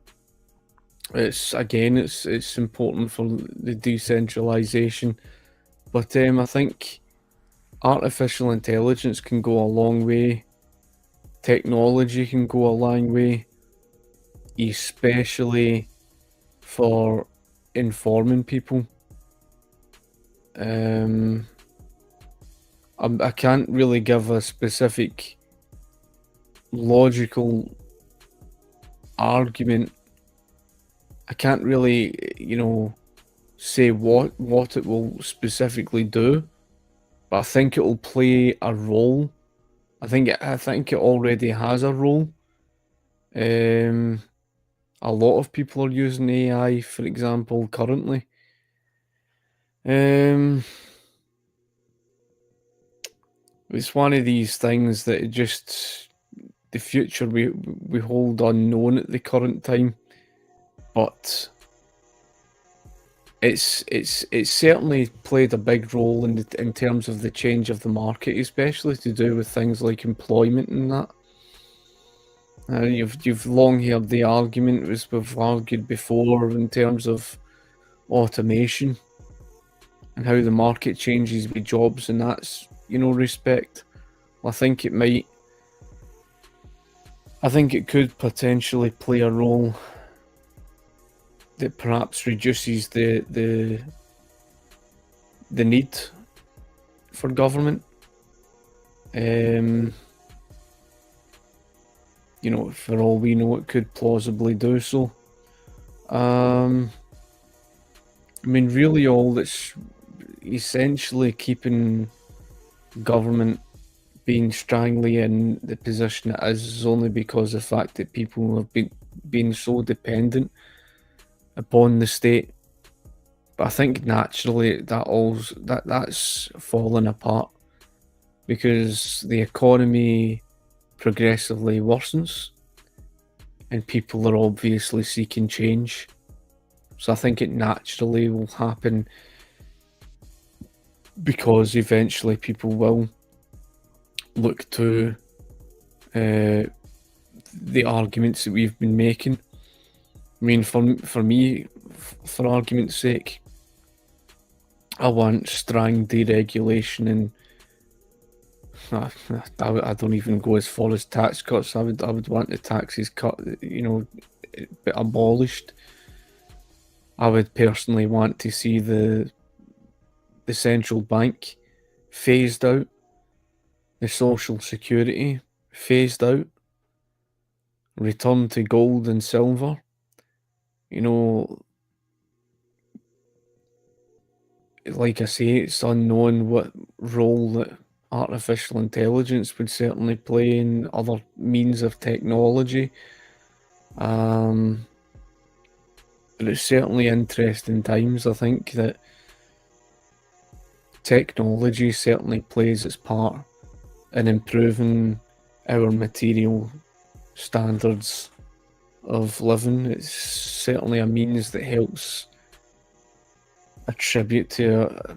it's important for the decentralization. But I think artificial intelligence can go a long way. Technology can go a long way, especially for informing people. I can't really give a specific logical argument. I can't really, say what it will specifically do, but I think it will play a role. I think it already has a role. Um, a lot of people are using AI, for example, currently. Um, it's one of these things that it just the future we hold unknown at the current time, but it's certainly played a big role in terms of the change of the market, especially to do with things like employment and that. You've long heard the argument, as we've argued before, in terms of automation and how the market changes with jobs in that respect. I think it might. I think it could potentially play a role that perhaps reduces the need for government. Um, for all we know, it could plausibly do so. I mean, really, all that's essentially keeping government being strangely in the position it is only because of the fact that people have been so dependent upon the state. But I think naturally that's fallen apart because the economy progressively worsens and people are obviously seeking change. So I think it naturally will happen because eventually people will look to the arguments that we've been making. I mean, for me, for argument's sake, I want strong deregulation and I don't even go as far as tax cuts. I would want the taxes cut, abolished. I would personally want to see the central bank phased out, the social security phased out, return to gold and silver. Like I say, it's unknown what role that artificial intelligence would certainly play in other means of technology. But it's certainly interesting times. I think that technology certainly plays its part in improving our material standards of living. It's certainly a means that helps attribute to,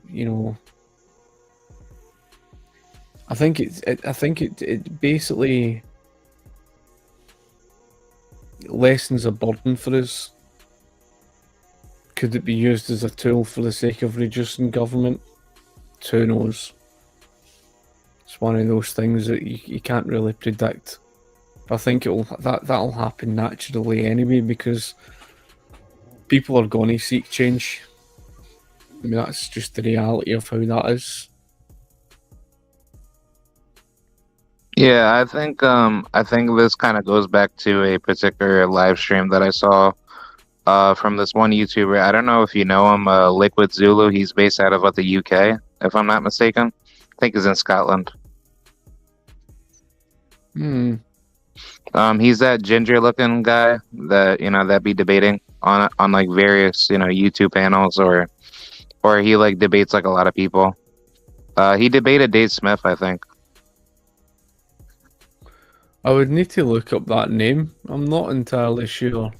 I think it basically lessens a burden for us. Could it be used as a tool for the sake of reducing government? Who knows? It's one of those things that you can't really predict. I think that'll happen naturally anyway because people are going to seek change. I mean, that's just the reality of how that is. Yeah, I think this kind of goes back to a particular live stream that I saw from this one YouTuber. I don't know if you know him, Liquid Zulu. He's based out of the UK, if I'm not mistaken. I think he's in Scotland. He's that ginger looking guy that that be debating on like various YouTube panels or he like debates like a lot of people. He debated Dave Smith, I think. I would need to look up that name. I'm not entirely sure.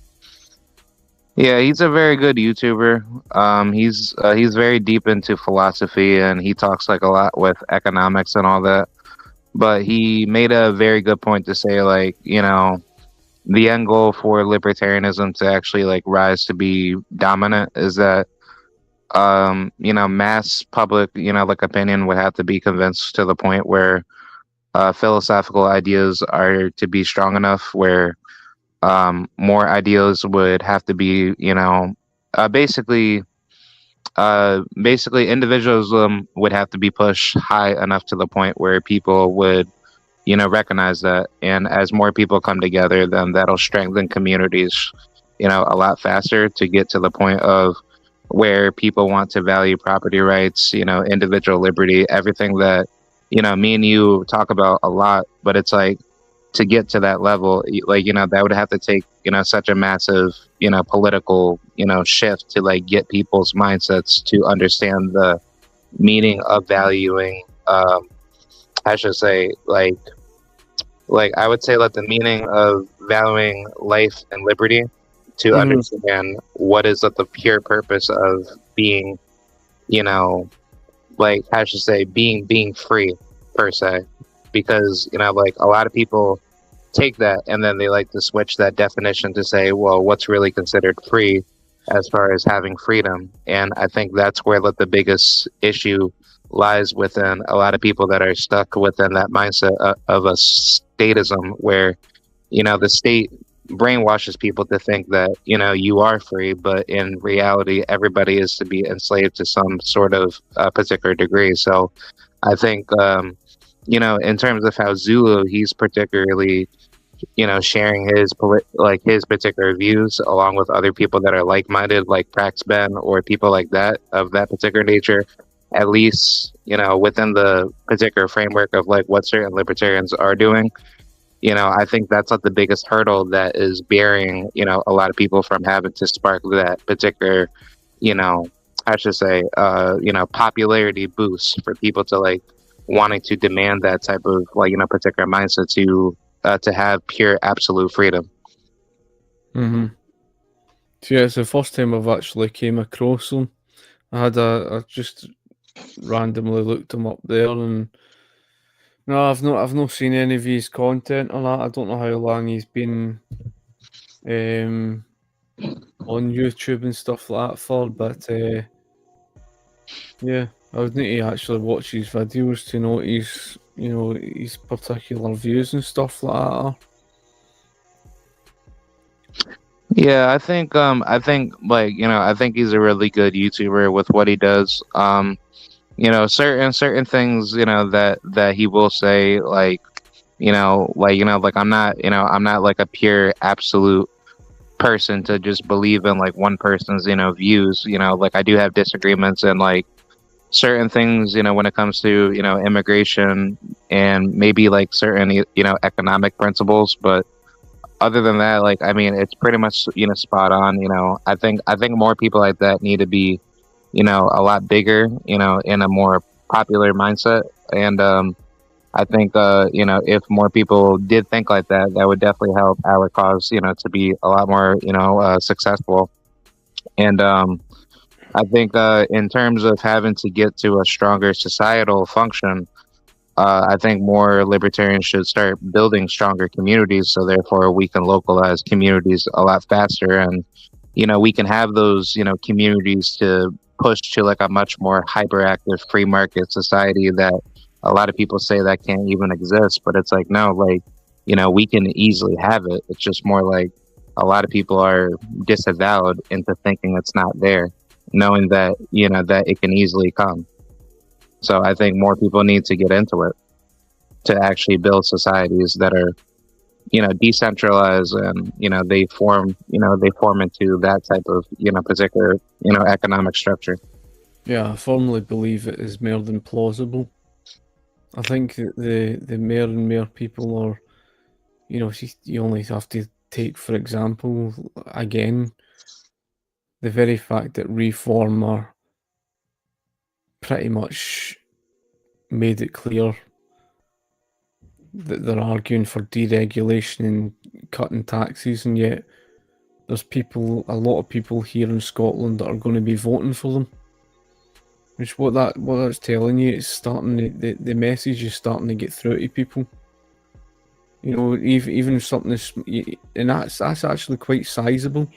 Yeah, he's a very good YouTuber. He's very deep into philosophy and he talks like a lot with economics and all that. But he made a very good point to say like, the end goal for libertarianism to actually like rise to be dominant is that mass public, like opinion would have to be convinced to the point where philosophical ideas are to be strong enough where more ideas would have to be, basically basically individualism would have to be pushed high enough to the point where people would, recognize that. And as more people come together, then that'll strengthen communities, a lot faster to get to the point of where people want to value property rights, individual liberty, everything that, me and you talk about a lot, but it's like to get to that level, like, that would have to take, such a massive, political, shift to like get people's mindsets to understand the meaning of valuing, I should say, like I would say, like the meaning of valuing life and liberty to Mm-hmm. understand what is like the pure purpose of being, you know, like I should say, being free per se, because like a lot of people take that and then they like to switch that definition to say, well, what's really considered free as far as having freedom? And I think that's where like the biggest issue lies within a lot of people that are stuck within that mindset of a statism where the state brainwashes people to think that you are free, but in reality everybody is to be enslaved to some sort of particular degree. So I think in terms of how Zulu, he's particularly sharing his like his particular views along with other people that are like-minded, like Prax Ben or people like that of that particular nature, at least within the particular framework of like what certain libertarians are doing. I think that's like the biggest hurdle that is bearing a lot of people from having to spark that particular you know I should say popularity boost for people to like wanting to demand that type of like particular mindset to have pure absolute freedom. Mm-hmm. So yeah, it's the first time I've actually came across them. I just randomly looked him up there, and no, I've not seen any of his content or that. I don't know how long he's been um on YouTube and stuff like that for, but yeah, I would need to actually watch his videos to know his particular views and stuff like that. Yeah, I think like I think he's a really good YouTuber with what he does. Certain things that he will say, like like I'm not like a pure absolute person to just believe in like one person's views. Like I do have disagreements and like certain things when it comes to immigration and maybe like certain economic principles, but other than that, like I mean, it's pretty much spot on. I think more people like that need to be a lot bigger, in a more popular mindset. And I think if more people did think like that, that would definitely help our cause to be a lot more successful. And I think in terms of having to get to a stronger societal function, I think more libertarians should start building stronger communities, so therefore we can localize communities a lot faster, and we can have those communities to push to like a much more hyperactive free market society that a lot of people say that can't even exist. But it's like, no, like we can easily have it. It's just more like a lot of people are disavowed into thinking it's not there, knowing that that it can easily come. So I think more people need to get into it to actually build societies that are, decentralized, and they form into that type of particular economic structure. Yeah, I firmly believe it is more than plausible. I think that the more and more people are, you only have to take, for example, again, the very fact that Reformer pretty much made it clear that they're arguing for deregulation and cutting taxes, and yet there's a lot of people here in Scotland that are going to be voting for them. Which what that's telling you, it's starting the message is starting to get through to people. Even if something is, and that's actually quite sizable,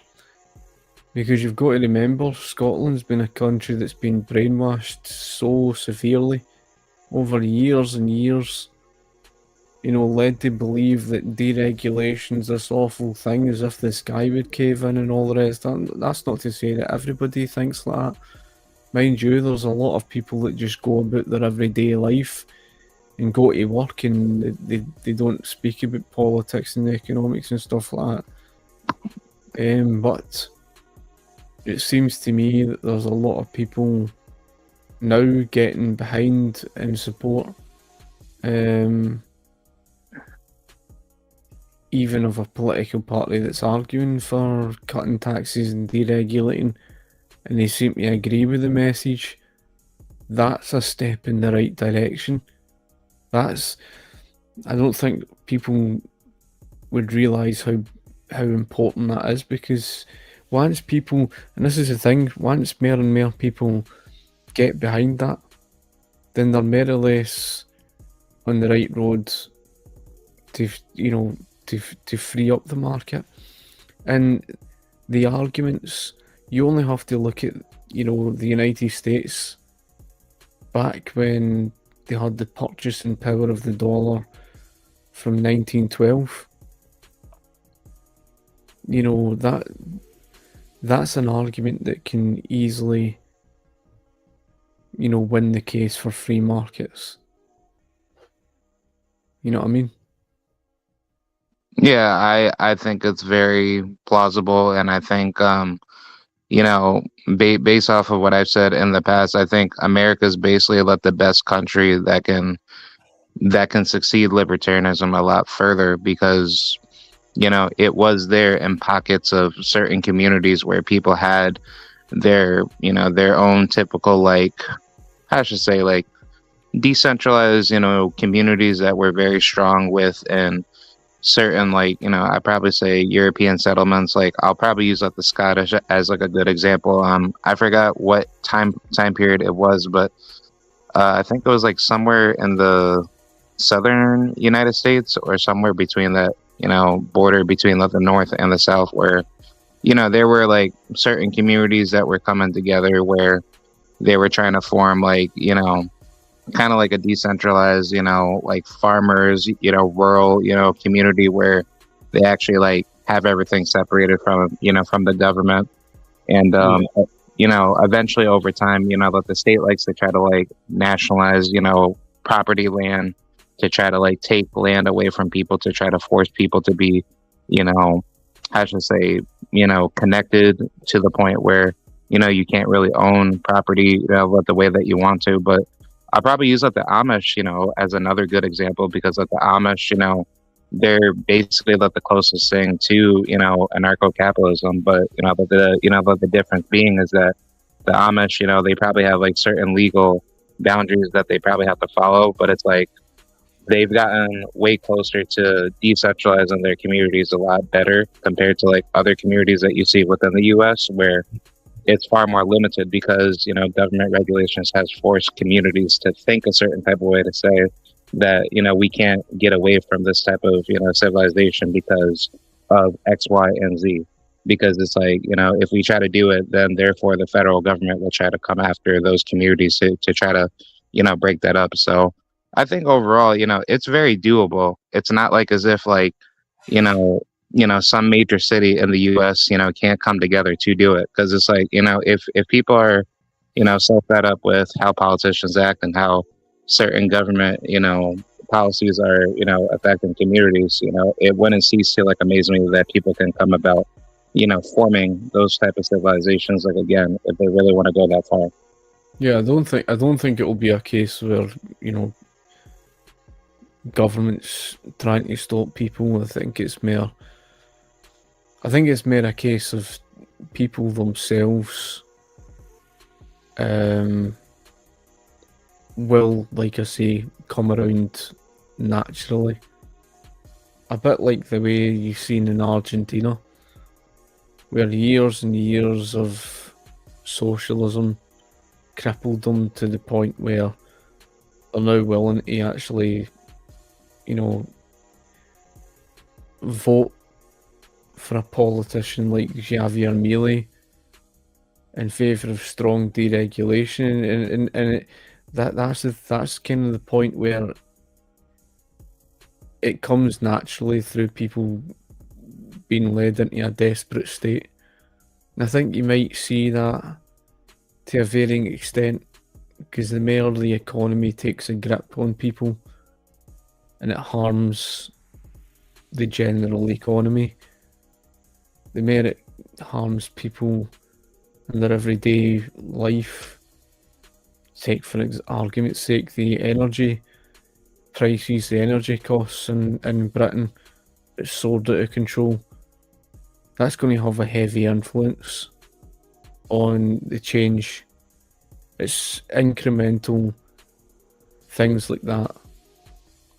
because you've got to remember Scotland's been a country that's been brainwashed so severely over years and years. Led to believe that deregulation's this awful thing, as if the sky would cave in and all the rest. That's not to say that everybody thinks like that. mind you, there's a lot of people that just go about their everyday life and go to work and they don't speak about politics and economics and stuff like that. But it seems to me that there's a lot of people now getting behind and support, even of a political party that's arguing for cutting taxes and deregulating, and they seem to agree with the message. That's a step in the right direction. I don't think people would realise how important that is, because once people, and this is the thing, once more and more people get behind that, then they're more or less on the right road to free up the market. And the arguments, you only have to look at the United States back when they had the purchasing power of the dollar from 1912. That's an argument that can easily win the case for free markets. You know what I mean? Yeah, I think it's very plausible, and I think based off of what I've said in the past, I think America's basically let the best country that can succeed libertarianism a lot further, because it was there in pockets of certain communities where people had their own typical, like, I should say, like, decentralized communities that were very strong with, and certain, like, I probably say European settlements. Like, I'll probably use like the Scottish as like a good example. I forgot what time period it was, but I think it was like somewhere in the southern United States, or somewhere between that border between the north and the south, where there were like certain communities that were coming together, where they were trying to form, like, kind of like a decentralized, like farmers, rural, community, where they actually like have everything separated from the government. And eventually over time, that the state likes to try to like nationalize, property land, to try to like take land away from people, to try to force people to be, I should say, connected to the point where you can't really own property the way that you want to. But I'll probably use like the Amish, as another good example, because like the Amish, they're basically like the closest thing to anarcho-capitalism. But but the difference being is that the Amish, they probably have like certain legal boundaries that they probably have to follow, but it's like they've gotten way closer to decentralizing their communities a lot better compared to like other communities that you see within the U.S., where it's far more limited, because government regulations has forced communities to think a certain type of way, to say that we can't get away from this type of civilization because of X, Y, and Z. Because it's like, if we try to do it, then therefore the federal government will try to come after those communities to try to break that up. So I think overall, it's very doable. It's not like as if like some major city in the U.S. Can't come together to do it, because it's like if people are so fed up with how politicians act and how certain government policies are affecting communities, it wouldn't cease to like amaze me that people can come about forming those type of civilizations, like, again, if they really want to go that far. Yeah, I don't think it will be a case where governments trying to stop people. I think it's more a case of people themselves will, like I say, come around naturally. A bit like the way you've seen in Argentina, where years and years of socialism crippled them to the point where they're now willing to actually, vote for a politician like Javier Milei in favour of strong deregulation, and that's kind of the point where it comes naturally through people being led into a desperate state. And I think you might see that to a varying extent, because the more the economy takes a grip on people and it harms the general economy, the more it harms people in their everyday life. Take, for argument's sake, the energy prices, the energy costs in Britain, it's soared out of control. That's going to have a heavy influence on the change. It's incremental things like that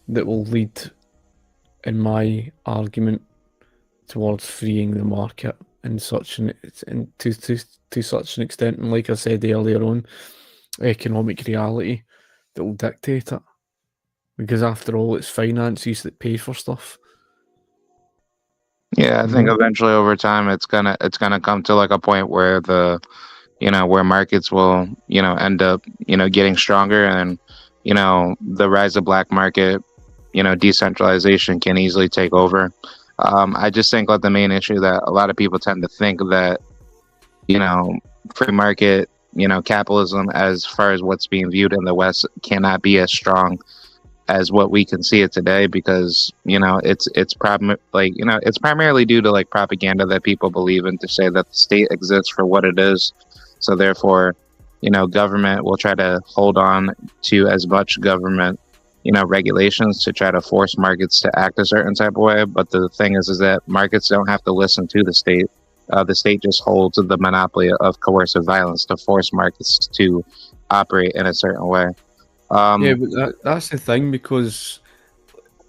that will lead, in my argument, towards freeing the market in such an to such an extent. And like I said earlier on, economic reality that will dictate it. Because after all, it's finances that pay for stuff. Yeah, I think eventually over time it's gonna come to like a point where the where markets will end up getting stronger, and the rise of black market, decentralization can easily take over. I just think like the main issue that a lot of people tend to think that free market, capitalism, as far as what's being viewed in the West, cannot be as strong as what we can see it today, because it's primarily due to like propaganda that people believe in, to say that the state exists for what it is. So therefore, government will try to hold on to as much government regulations to try to force markets to act a certain type of way. But the thing is that markets don't have to listen to the state. The state just holds the monopoly of coercive violence to force markets to operate in a certain way. Yeah, but that's the thing, because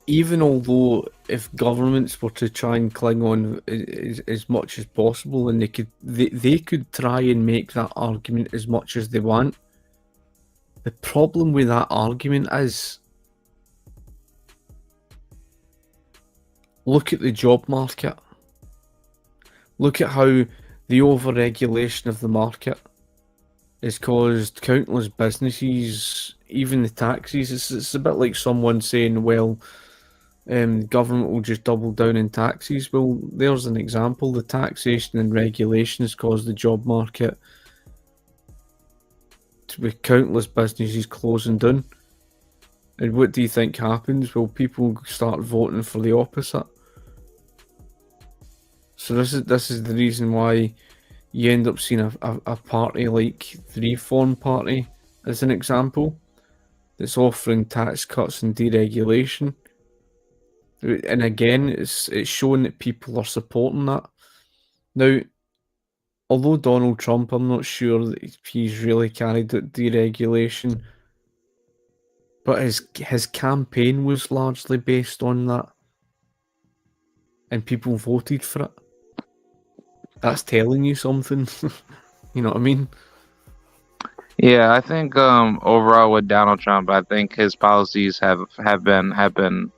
even although if governments were to try and cling on as much as possible, and they could try and make that argument as much as they want, the problem with that argument is, look at the job market. Look at how the overregulation of the market has caused countless businesses, even the taxes. It's a bit like someone saying, well, the government will just double down in taxes. Well, there's an example. The taxation and regulations caused the job market with countless businesses closing down. And what do you think happens? Well, people start voting for the opposite. So this is the reason why you end up seeing a party like the Reform Party, as an example, that's offering tax cuts and deregulation. And again, it's showing that people are supporting that. Now, although Donald Trump, I'm not sure that he's really carried out deregulation, but his campaign was largely based on that, and people voted for it. That's telling you something. You know what I mean? Yeah, I think overall with Donald Trump, I think his policies have been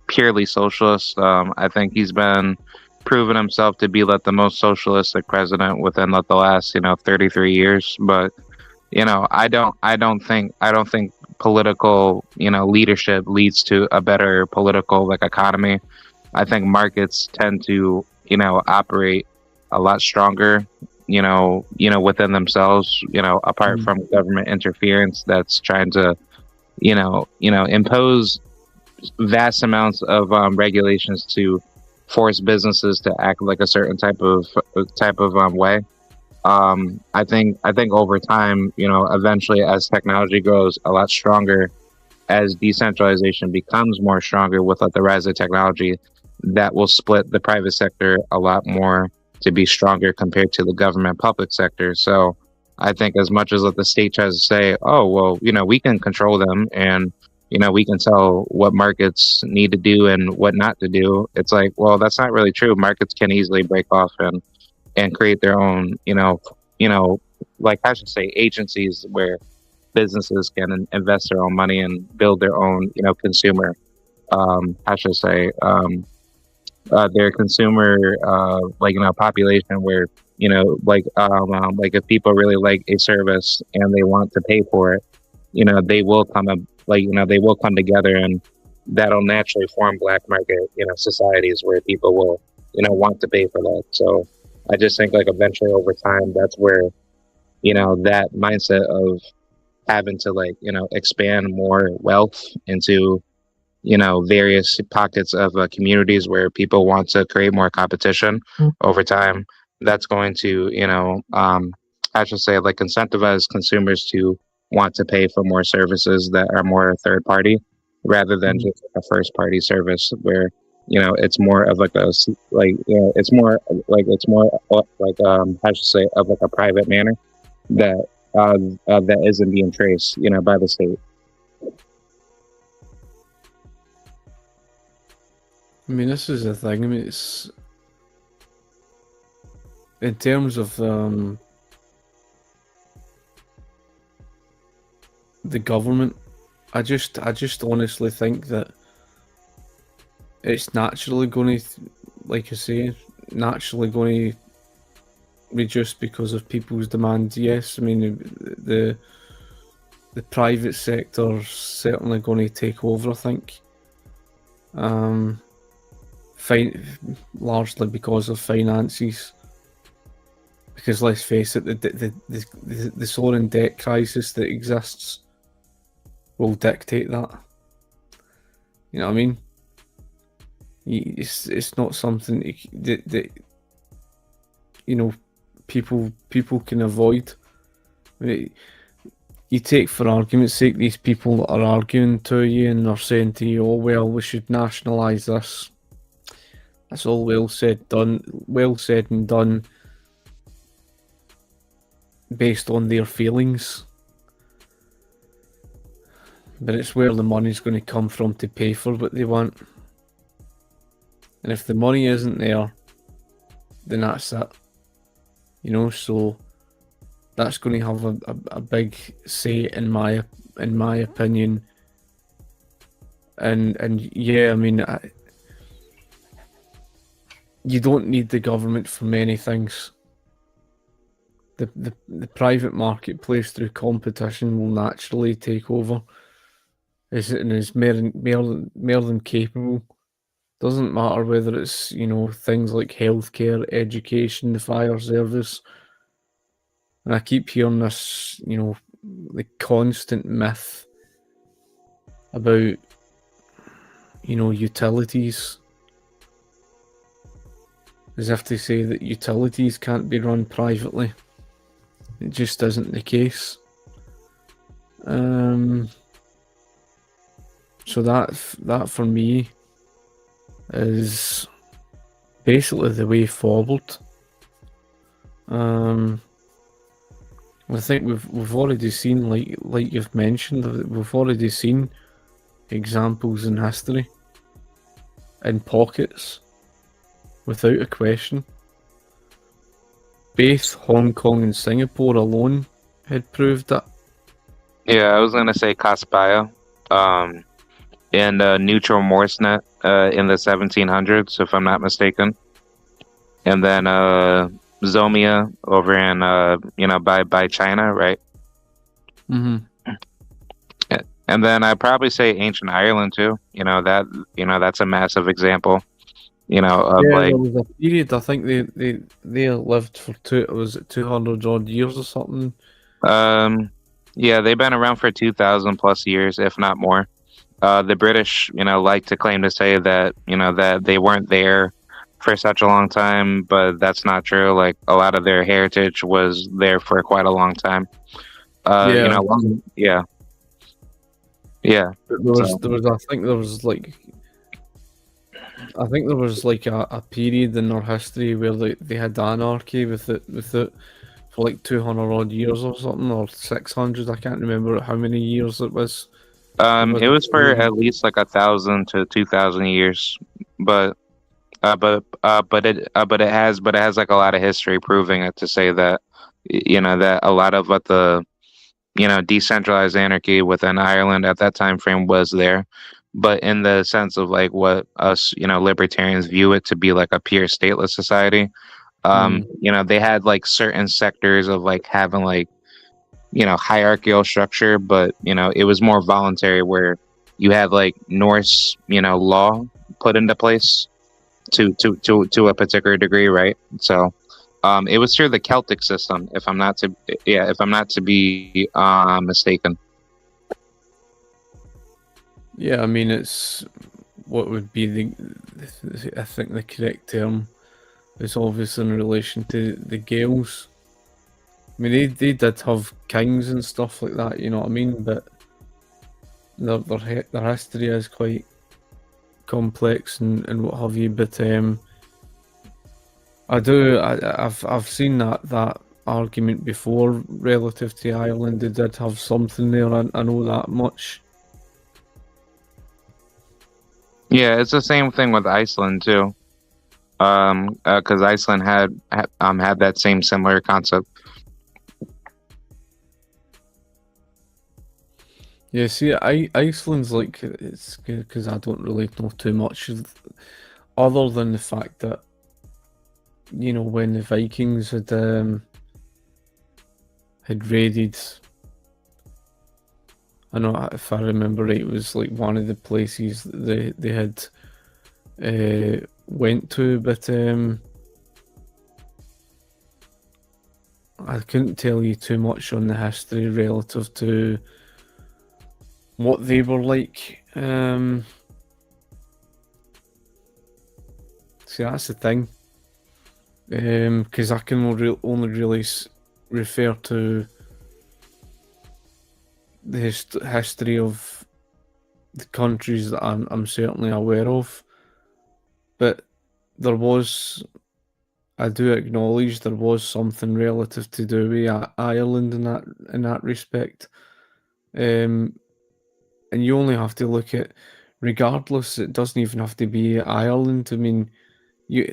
purely socialist. I think he's been proven himself to be like the most socialistic president within like the last 33 years. But I don't think political leadership leads to a better political like economy. I think markets tend to operate a lot stronger within themselves, apart from government interference that's trying to impose vast amounts of regulations to force businesses to act like a certain type of way. I think over time, eventually, as technology grows a lot stronger, as decentralization becomes more stronger with like the rise of technology, that will split the private sector a lot more to be stronger compared to the government public sector. So I think as much as the state tries to say, oh, well, we can control them, and we can tell what markets need to do and what not to do, it's like, well, that's not really true. Markets can easily break off and create their own, like I should say, agencies where businesses can invest their own money and build their own, consumer, I should say, their consumer, population, where, like if people really like a service and they want to pay for it, they will come up, they will come together, and that'll naturally form black market, societies where people will, want to pay for that. So I just think like eventually over time, that's where that mindset of having to like expand more wealth into various pockets of communities where people want to create more competition over time. That's going to I should say like incentivize consumers to want to pay for more services that are more third party rather than Mhm. just a first party service where it's more of like it's more like I should say of like a private manner that that isn't being traced by the state. I mean, this is the thing. I mean, it's in terms of the government. I just honestly think that it's naturally going to, like I say, naturally going to reduce because of people's demand. Yes, I mean the private sector's certainly going to take over. I think, um, largely because of finances. Because let's face it, the soaring debt crisis that exists will dictate that. You know what I mean? It's not something that people can avoid. I mean, you take for argument's sake these people that are arguing to you and they're saying to you, "Oh well, we should nationalise this." That's all well said and done, based on their feelings. But it's where the money's going to come from to pay for what they want. And if the money isn't there, then that's it. So that's going to have a big say in my opinion. And yeah, I mean, you don't need the government for many things. The private marketplace through competition will naturally take over. Is more than capable. Doesn't matter whether it's things like healthcare, education, the fire service. And I keep hearing this, the constant myth about utilities, as if to say that utilities can't be run privately. It just isn't the case. So that for me is basically the way forward. I think we've already seen, like you've mentioned, we've already seen examples in history in pockets, without a question. Both Hong Kong and Singapore alone had proved that. Yeah, I was gonna say Caspia, and Neutral Morsenet in the 1700s, if I'm not mistaken, and then Zomia over in by China, right? Mm-hmm. And then I'd probably say ancient Ireland too. That's a massive example. Of Yeah, like there was a period. I think they lived for 200 odd years or something. yeah, they've been around for 2,000 plus years, if not more. The British, like to claim to say that that they weren't there for such a long time, but that's not true. Like a lot of their heritage was there for quite a long time. Yeah, Yeah, yeah. but So, I think there was like a period in their history where they had anarchy with it for like 200 odd years or something, or 600. I can't remember how many years it was. it was for at least like 1,000 to 2,000 years, but but it has like a lot of history proving it to say that that a lot of what the decentralized anarchy within Ireland at that time frame was there, but in the sense of like what us libertarians view it to be like a pure stateless society. Mm, They had like certain sectors of like having like hierarchical structure, but it was more voluntary where you had like Norse law put into place to a particular degree, right? So It was through the Celtic system, if I'm not to be mistaken. Yeah, I mean, it's what would be I think the correct term is obviously in relation to the Gaels. I mean, they did have kings and stuff like that, you know what I mean? But their history is quite complex and what have you. But I've seen that argument before relative to Ireland. They did have something there. I know that much. Yeah, it's the same thing with Iceland too. Because Iceland had that same similar concept. Yeah, see, Iceland's like it's because I don't really know too much other than the fact that when the Vikings had raided. I know if I remember right, it was like one of the places that they had went to, but I couldn't tell you too much on the history relative to what they were like. See, that's the thing, because I can only really refer to the history of the countries that I'm certainly aware of. But I do acknowledge there was something relative to do with Ireland in that respect. And you only have to look at, regardless, it doesn't even have to be Ireland. I mean,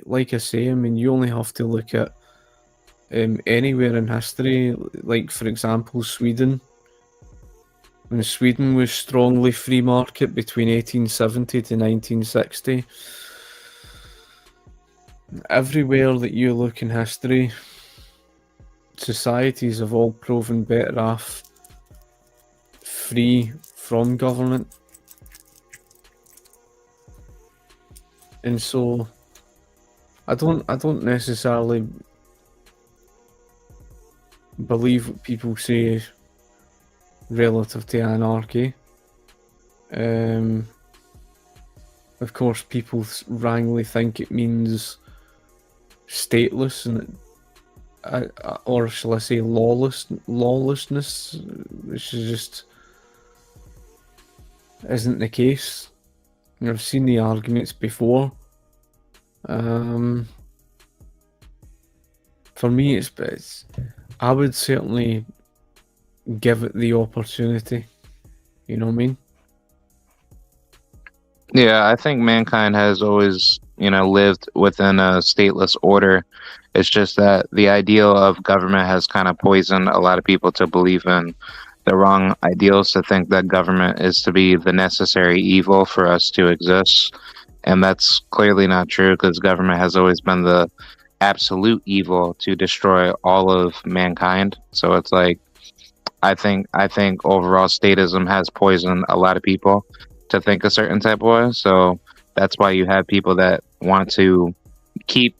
like I say, I mean, you only have to look at anywhere in history, like for example, Sweden. When Sweden was strongly free market between 1870 to 1960. Everywhere that you look in history, societies have all proven better off free from government. And so I don't necessarily believe what people say relative to anarchy. Of course, people wrongly think it means stateless or shall I say lawlessness, which is just isn't the case. I've seen the arguments before. For me, I would certainly give it the opportunity. You know what I mean? Yeah, I think mankind has always, lived within a stateless order. It's just that the ideal of government has kind of poisoned a lot of people to believe in the wrong ideals, to think that government is to be the necessary evil for us to exist. And that's clearly not true, because government has always been the absolute evil to destroy all of mankind. So it's like, I think overall statism has poisoned a lot of people to think a certain type of way. So that's why you have people that want to keep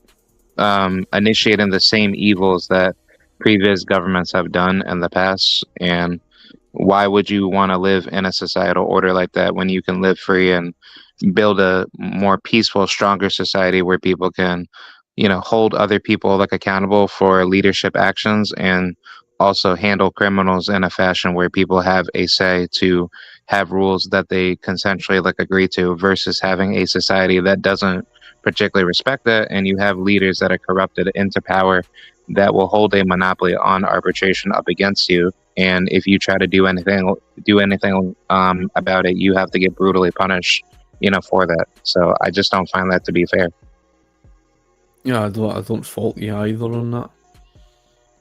initiating the same evils that previous governments have done in the past. And why would you want to live in a societal order like that when you can live free and build a more peaceful, stronger society where people can, hold other people like accountable for leadership actions, and also handle criminals in a fashion where people have a say to have rules that they consensually agree to, versus having a society that doesn't particularly respect that, and you have leaders that are corrupted into power that will hold a monopoly on arbitration up against you. And if you try to do anything about it, you have to get brutally punished, for that. So I just don't find that to be fair. Yeah, I don't fault you either on that.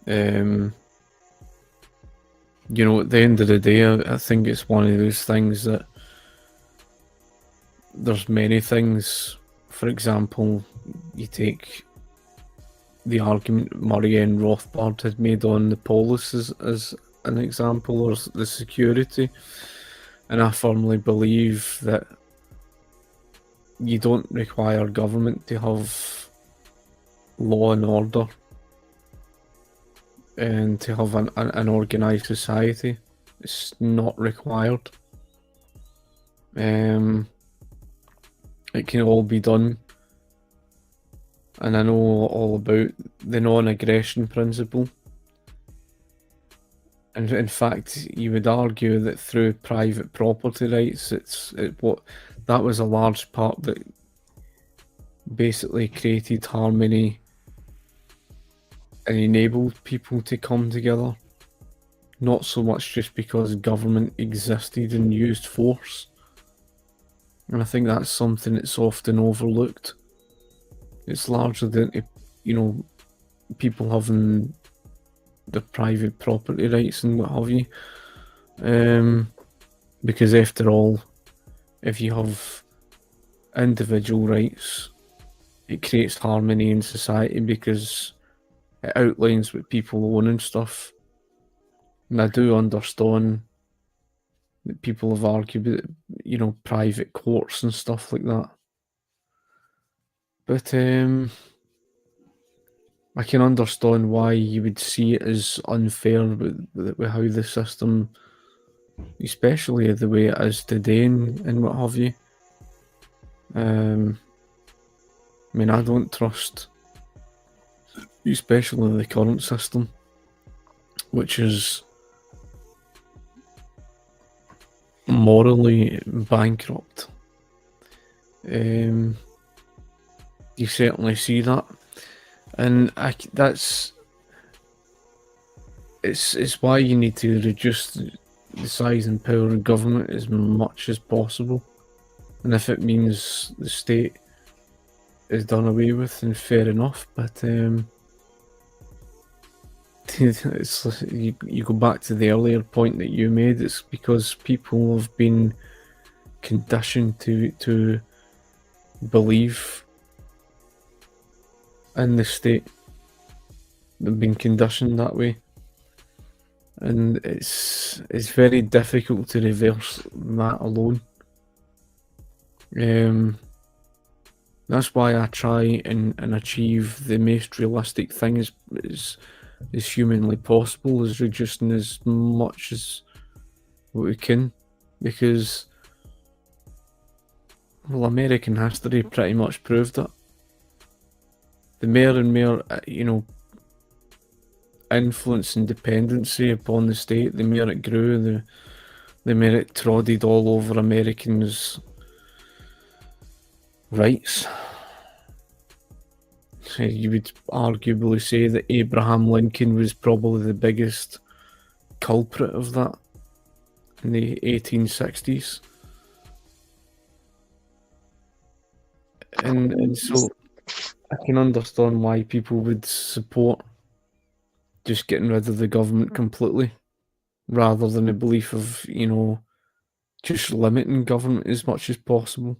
At the end of the day, I think it's one of those things that there's many things. For example, you take the argument Murray and Rothbard had made on the police as an example, or the security, and I firmly believe that you don't require government to have law and order. and to have an organised society. It's not required. It can all be done, and I know all about the non-aggression principle. And in fact, you would argue that through private property rights, that was a large part that basically created harmony and enabled people to come together. Not so much just because government existed and used force. And I think that's something that's often overlooked. It's largely down to, people having the private property rights and what have you. Because after all, if you have individual rights, it creates harmony in society because it outlines what people own and stuff. And I do understand that people have argued about, private courts and stuff like that. But I can understand why you would see it as unfair with how the system, especially the way it is today and what have you. I don't trust, especially the current system, which is morally bankrupt. You certainly see that, and it's why you need to reduce the size and power of government as much as possible, and if it means the state is done away with, then fair enough. But you go back to the earlier point that you made. It's because people have been conditioned to believe in the state. They've been conditioned that way, and it's very difficult to reverse that alone. That's why I try and achieve the most realistic thing as humanly possible, as reducing as much as we can, because American history pretty much proved it. The more and more, influence and dependency upon the state, the more it grew, the more it trodden all over Americans' rights. So you would arguably say that Abraham Lincoln was probably the biggest culprit of that in the 1860s. And so I can understand why people would support just getting rid of the government completely, rather than a belief of, just limiting government as much as possible.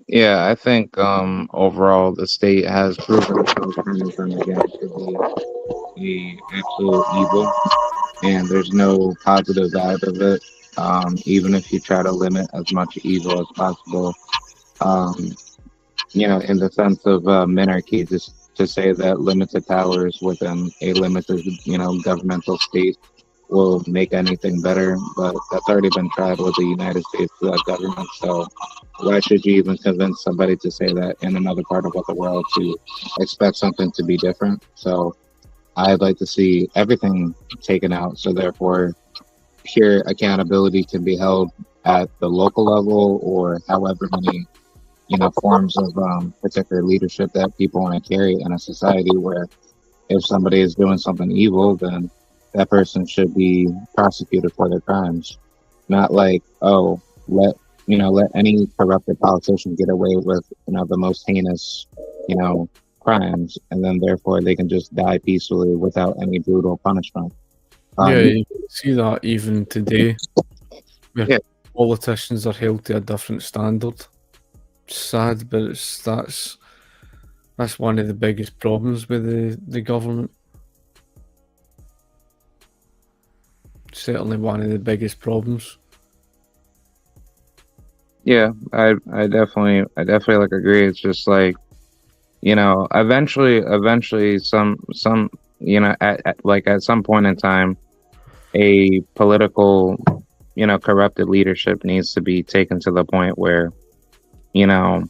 Yeah, I think overall the state has proven itself time and time again to be a absolute evil, and there's no positive out of it. Even if you try to limit as much evil as possible, um, in the sense of minarchy, just to say that limited powers within a limited, governmental state will make anything better, but that's already been tried with the United States government. So why should you even convince somebody to say that in another part of the world to expect something to be different? So I'd like to see everything taken out. So therefore, pure accountability can be held at the local level or however many forms of particular leadership that people want to carry in a society, where if somebody is doing something evil, then that person should be prosecuted for their crimes. Not like, oh, let any corrupted politician get away with the most heinous crimes, and then therefore they can just die peacefully without any brutal punishment. You can see that even today, where Yeah. politicians are held to a different standard. It's sad, but that's one of the biggest problems with the government. Certainly one of the biggest problems. Yeah, I definitely agree. It's just like eventually, some, at some point in time, a political, corrupted leadership needs to be taken to the point where, you know,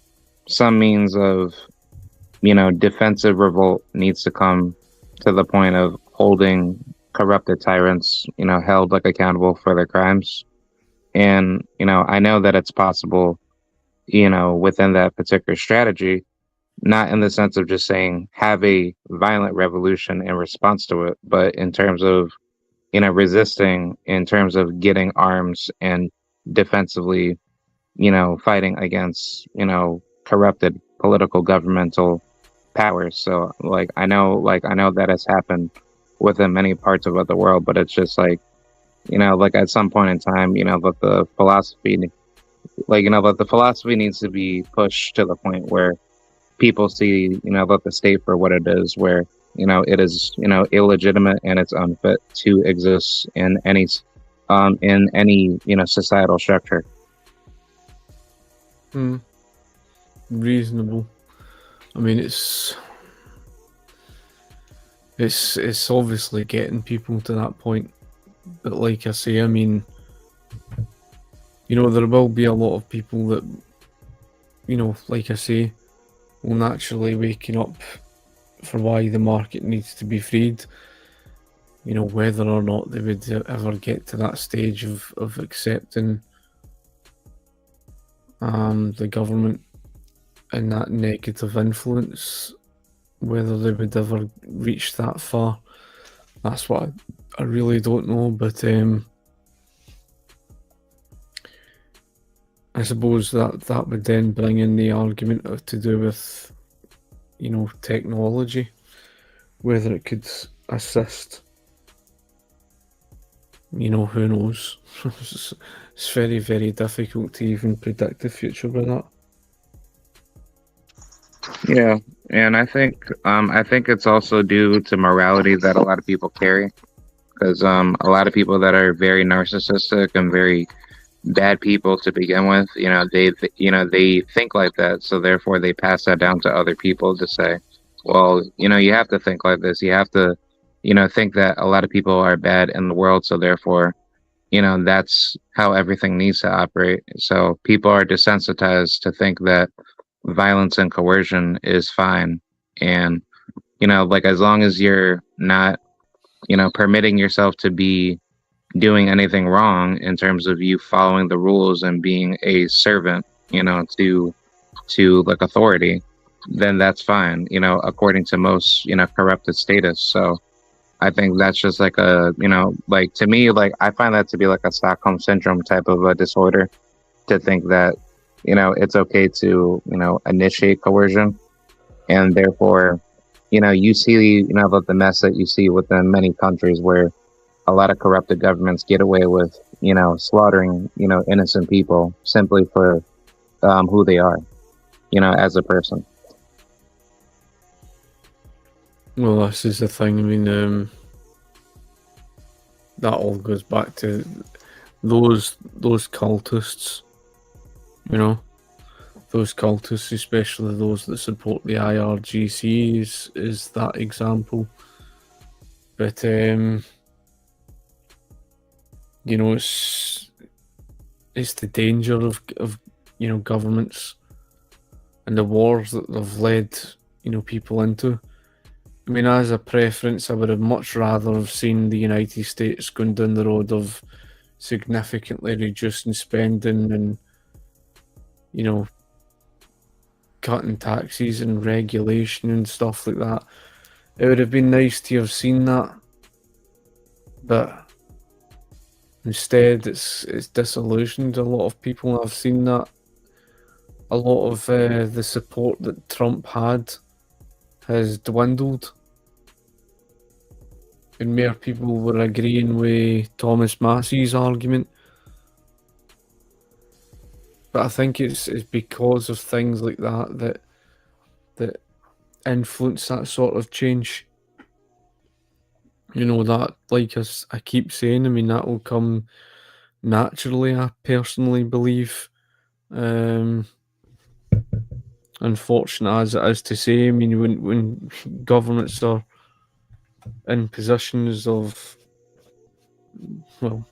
some means of, defensive revolt needs to come to the point of holding corrupted tyrants, held like accountable for their crimes. And, I know that it's possible, within that particular strategy, not in the sense of just saying have a violent revolution in response to it, but in terms of, resisting, in terms of getting arms and defensively, fighting against, corrupted political governmental powers. So I know that has happened within many parts of the world, but it's just like, at some point in time, that the philosophy needs to be pushed to the point where people see, that the state for what it is, where, it is, illegitimate and it's unfit to exist in any, societal structure. Hmm. Reasonable. I mean, it's obviously getting people to that point, but like I say, I mean, there will be a lot of people that, like I say, will naturally waking up for why the market needs to be freed. Whether or not they would ever get to that stage of accepting the government and that negative influence, whether they would ever reach that far, that's what I really don't know. But I suppose that would then bring in the argument to do with, technology, whether it could assist. Who knows? It's very, very difficult to even predict the future with that. Yeah, and I think it's also due to morality that a lot of people carry, because a lot of people that are very narcissistic and very bad people to begin with, they think like that, so therefore they pass that down to other people to say, well, you have to think like this, you have to, think that a lot of people are bad in the world, so therefore, that's how everything needs to operate. So people are desensitized to think that violence and coercion is fine. And, as long as you're not, permitting yourself to be doing anything wrong in terms of you following the rules and being a servant, to like authority, then that's fine, according to most, corrupted status. So I think that's just like like to me, like I find that to be like a Stockholm syndrome type of a disorder, to think that, it's okay to, initiate coercion. And therefore, you see, about the mess that you see within many countries where a lot of corrupted governments get away with, slaughtering, innocent people simply for who they are, as a person. Well, this is the thing. I mean, that all goes back to those cultists. Those cultists, especially those that support the IRGC, is that example. But it's the danger of governments and the wars that they've led people into. I mean, as a preference, I would have much rather have seen the United States going down the road of significantly reducing spending and, cutting taxes and regulation and stuff like that. It would have been nice to have seen that, but instead it's disillusioned a lot of people. I've seen that a lot of the support that Trump had has dwindled, and more people were agreeing with Thomas Massey's argument. But I think it's because of things like that influence that sort of change. That, like I keep saying, I mean, that will come naturally, I personally believe. unfortunate as it is to say. I mean, when governments are in positions of, well,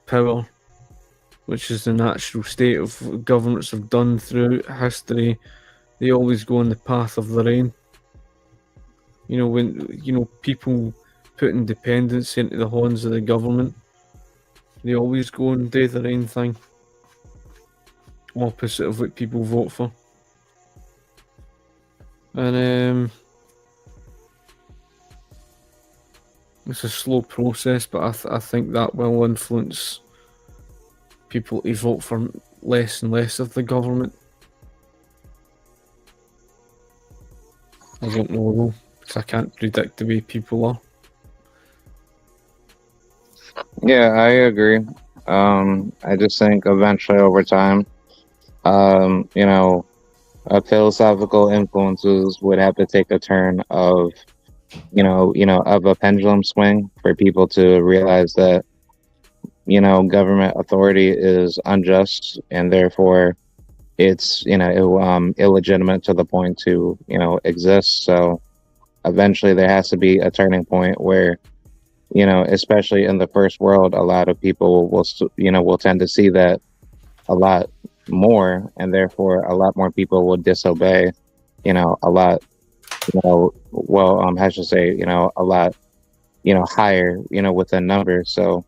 power, which is the natural state of what governments have done throughout history, they always go on the path of their own. When people putting dependency into the hands of the government, they always go and do their own thing, opposite of what people vote for. And it's a slow process, but I think that will influence people to vote for less and less of the government. I don't know though, because I can't predict the way people are. Yeah, I agree. I just think eventually over time, philosophical influences would have to take a turn of, of a pendulum swing for people to realize that, government authority is unjust and therefore it's, illegitimate to the point to, exist. So eventually there has to be a turning point where, especially in the first world, a lot of people will tend to see that a lot more, and therefore a lot more people will disobey, a lot, I should say, a lot, higher, within numbers. So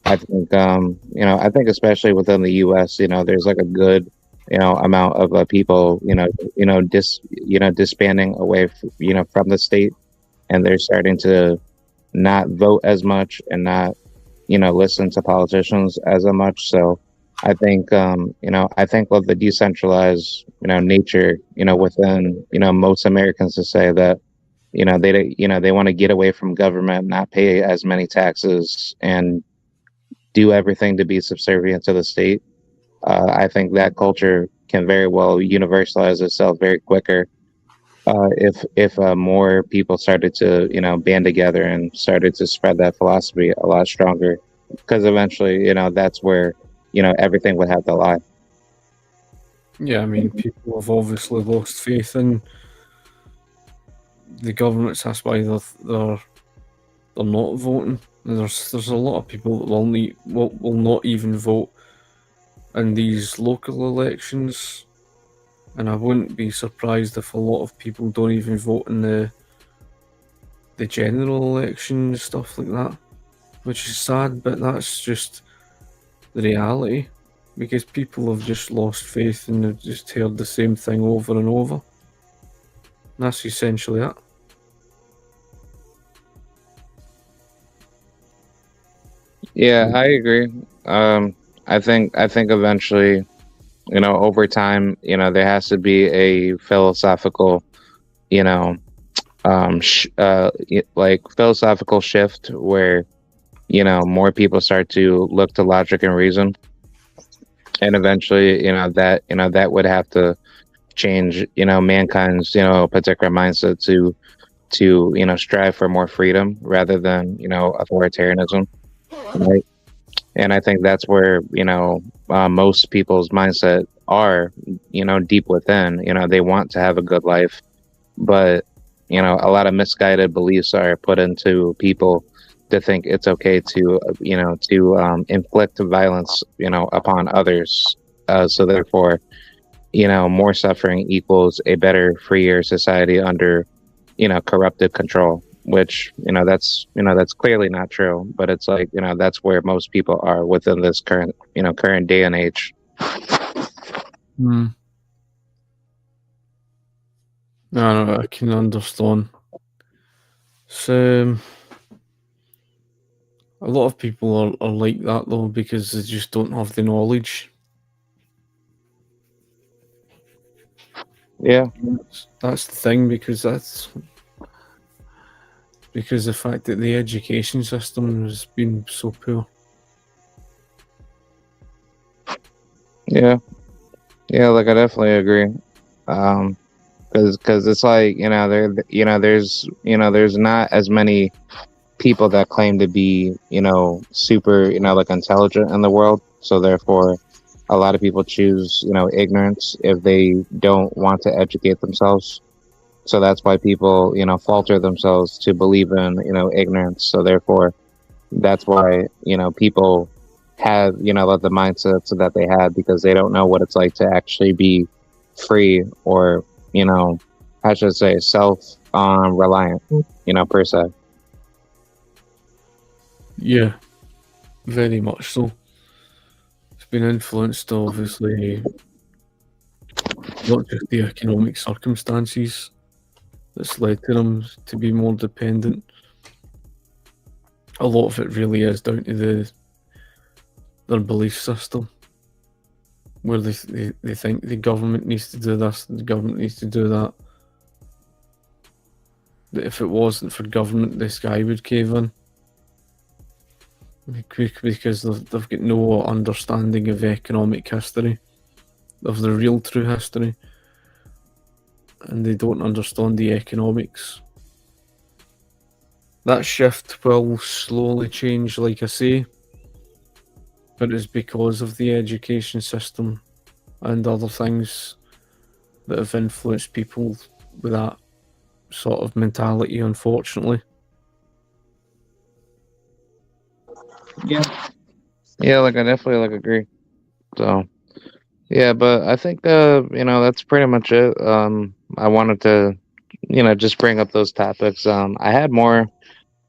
I think, I think especially within the U.S., there's like a good, amount of people, disbanding away, from the state, and they're starting to not vote as much and not, listen to politicians as much. So I think, I think of the decentralized, nature, within, most Americans to say that, they want to get away from government, not pay as many taxes, and do everything to be subservient to the state. I think that culture can very well universalize itself very quicker if more people started to band together and started to spread that philosophy a lot stronger, because eventually that's where everything would have to lie. Yeah, I mean, people have obviously lost faith in the governments. That's why they're not voting. And there's a lot of people that will not even vote in these local elections, and I wouldn't be surprised if a lot of people don't even vote in the general election and stuff like that, which is sad, but that's just the reality, because people have just lost faith and they've just heard the same thing over and over. And that's essentially it. Yeah, I agree. I think eventually, over time, there has to be a philosophical, you know, like philosophical shift where, more people start to look to logic and reason, and eventually, that would have to change, mankind's, particular mindset to strive for more freedom rather than authoritarianism, right? And I think that's where most people's mindset are, deep within. They want to have a good life, but a lot of misguided beliefs are put into people to think it's okay to inflict violence upon others. So therefore, more suffering equals a better, freer society under corrupted control, which that's clearly not true, but it's like that's where most people are within this current day and age. No, I can understand. So a lot of people are like that though, because they just don't have the knowledge. Yeah, That's the thing, because the fact that the education system has been so poor. yeah, like I definitely agree. Because it's like there's not as many people that claim to be super like intelligent in the world, so therefore a lot of people choose, ignorance if they don't want to educate themselves. So that's why people, falter themselves to believe in, ignorance. So therefore, that's why, people have, the mindsets that they had because they don't know what it's like to actually be free or, I should say self reliant, per se. Yeah, very much so. It's been influenced, obviously, not just the economic circumstances that's led to them to be more dependent. A lot of it really is down to their belief system, where they think the government needs to do this, the government needs to do that. That if it wasn't for government, the sky would cave in. Because they've got no understanding of economic history, of the real true history, and they don't understand the economics. That shift will slowly change, like I say, but it's because of the education system and other things that have influenced people with that sort of mentality, unfortunately. Yeah, like I definitely agree. So yeah, but I think that's pretty much it. I wanted to, just bring up those topics. I had more,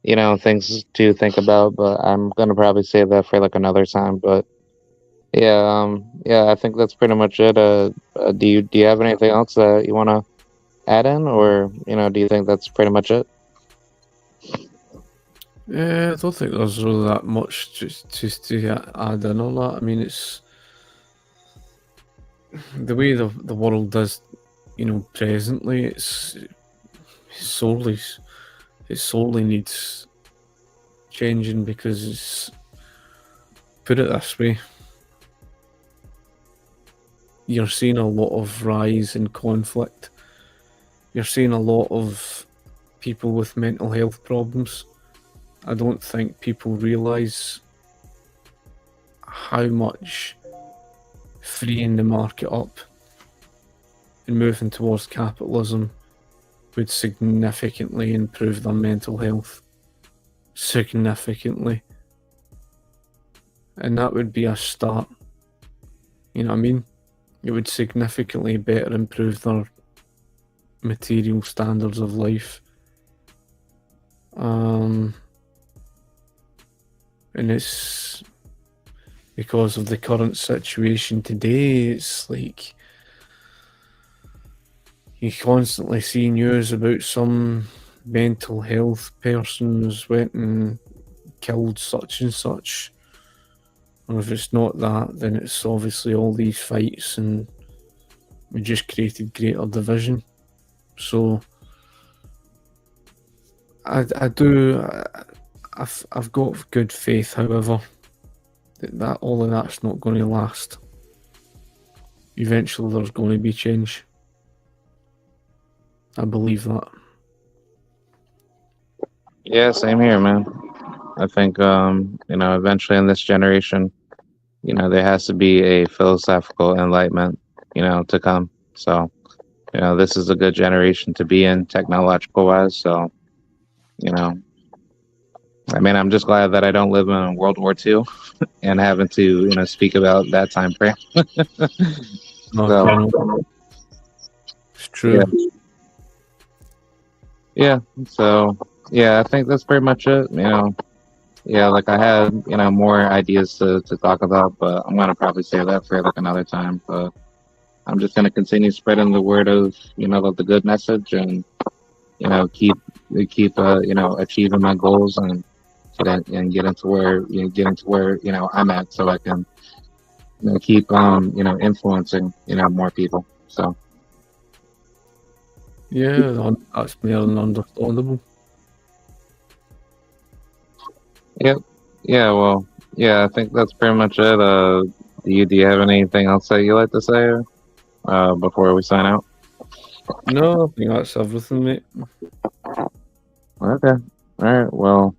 things to think about, but I'm gonna probably save that for another time. But yeah, yeah, I think that's pretty much it. Do you have anything else that you want to add in, or do you think that's pretty much it? Yeah, I don't think there's really that much just to add in on that. I mean, it's the way the world is, presently. It's sorely it sorely needs changing because it's, put it this way, you're seeing a lot of rise in conflict. You're seeing a lot of people with mental health problems. I don't think people realise how much freeing the market up and moving towards capitalism would significantly improve their mental health. Significantly. And that would be a start. You know what I mean? It would significantly better improve their material standards of life. And it's because of the current situation today, it's like you constantly see news about some mental health persons went and killed such and such. Or if it's not that, then it's obviously all these fights, and we just created greater division. So I've got good faith, however, that all of that's not going to last. Eventually, there's going to be change. I believe that. Yeah, same here, man. I think eventually in this generation, there has to be a philosophical enlightenment, to come. So, this is a good generation to be in technological wise. So, I mean, I'm just glad that I don't live in World War II and having to, speak about that time frame. So, it's true. Yeah. So, yeah, I think that's pretty much it. Yeah, I had, more ideas to talk about, but I'm gonna probably save that for another time. But I'm just gonna continue spreading the word of the good message, and keep achieving my goals, and get into where I'm at, so I can keep influencing more people. So yeah, that's more than understandable. Yep. Yeah. Well. Yeah. I think that's pretty much it. Do you have anything else that you like to say before we sign out? No, I think that's everything, mate. Okay. All right. Well.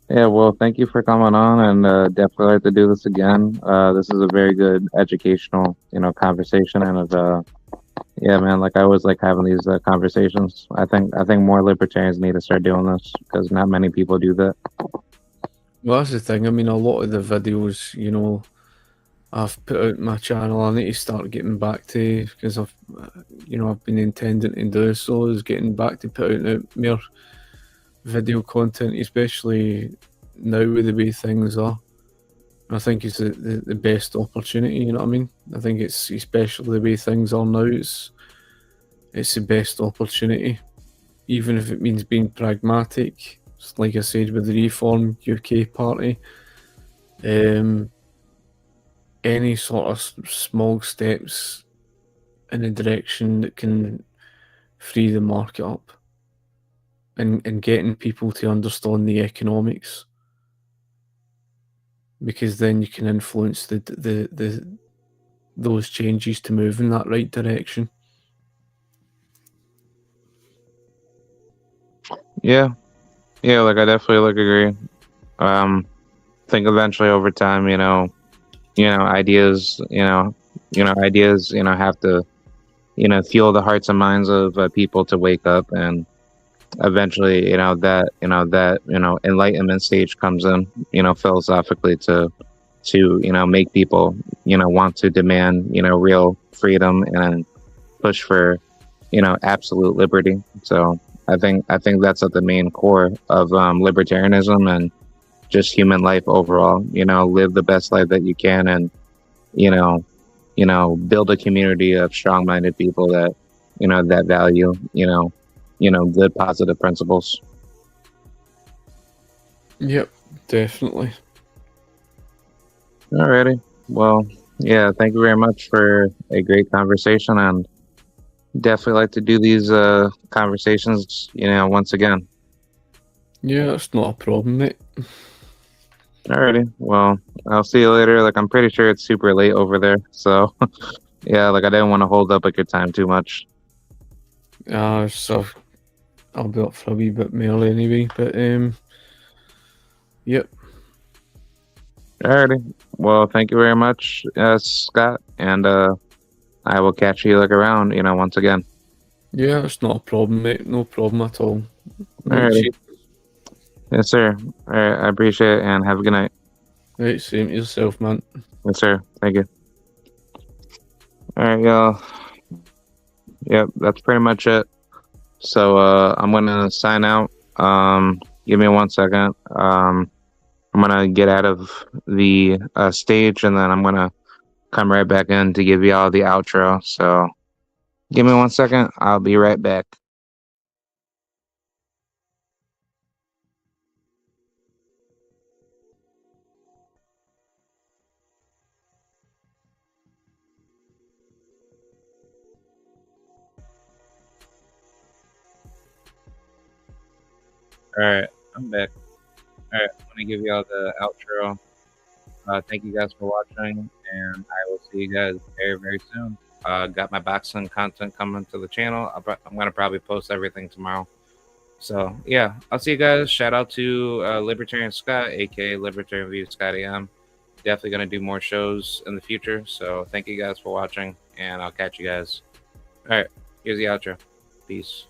Yeah, well, thank you for coming on, and definitely like to do this again. This is a very good educational, conversation, and yeah, man, like I always like having these conversations. I think more libertarians need to start doing this because not many people do that. Well, that's the thing. I mean, a lot of the videos, I've put out on my channel. I need to start getting back to because I've been intending to do so. Is getting back to putting out more video content, especially now with the way things are. I think it's the best opportunity. You know what I mean? I think it's especially the way things are now. It's the best opportunity, even if it means being pragmatic. Just like I said with the Reform UK Party, um, any sort of small steps in a direction that can free the market up and getting people to understand the economics, because then you can influence the those changes to move in that right direction. Yeah, yeah, like I definitely like agree. Think eventually over time, ideas, ideas, have to, fuel the hearts and minds of people to wake up, and eventually, enlightenment stage comes in, philosophically to make people, want to demand, real freedom and push for, absolute liberty. So I think that's at the main core of libertarianism and just human life overall. Live the best life that you can, and you know, build a community of strong-minded people that value, good positive principles. Yep, definitely. Alrighty. Well, yeah, thank you very much for a great conversation, and definitely like to do these conversations, once again. Yeah, that's not a problem, mate. Alrighty. Well, I'll see you later. Like I'm pretty sure it's super late over there, so yeah, like I didn't want to hold up like your time too much. So I'll be up for a wee bit more anyway. But yep, Alrighty. Well, thank you very much, Scott, and I will catch you like around, once again. yeah, it's not a problem, mate. No problem at all. Right, Alrighty. cheers. Yes, sir. All right. I appreciate it, and have a good night. Right, same to yourself, man. Yes, sir. Thank you. All right, y'all. Yep, that's pretty much it. So I'm gonna sign out. Give me 1 second. I'm gonna get out of the stage, and then I'm gonna come right back in to give y'all the outro. So give me 1 second. I'll be right back. All right, I'm back. All right, I'm gonna give y'all the outro. Thank you guys for watching, and I will see you guys very, very soon. Got my boxing content coming to the channel. I'm gonna probably post everything tomorrow. So yeah, I'll see you guys. Shout out to Libertarian Scott, aka Libertarian View Scotty. I'm definitely gonna do more shows in the future. So thank you guys for watching, and I'll catch you guys. All right, here's the outro. Peace.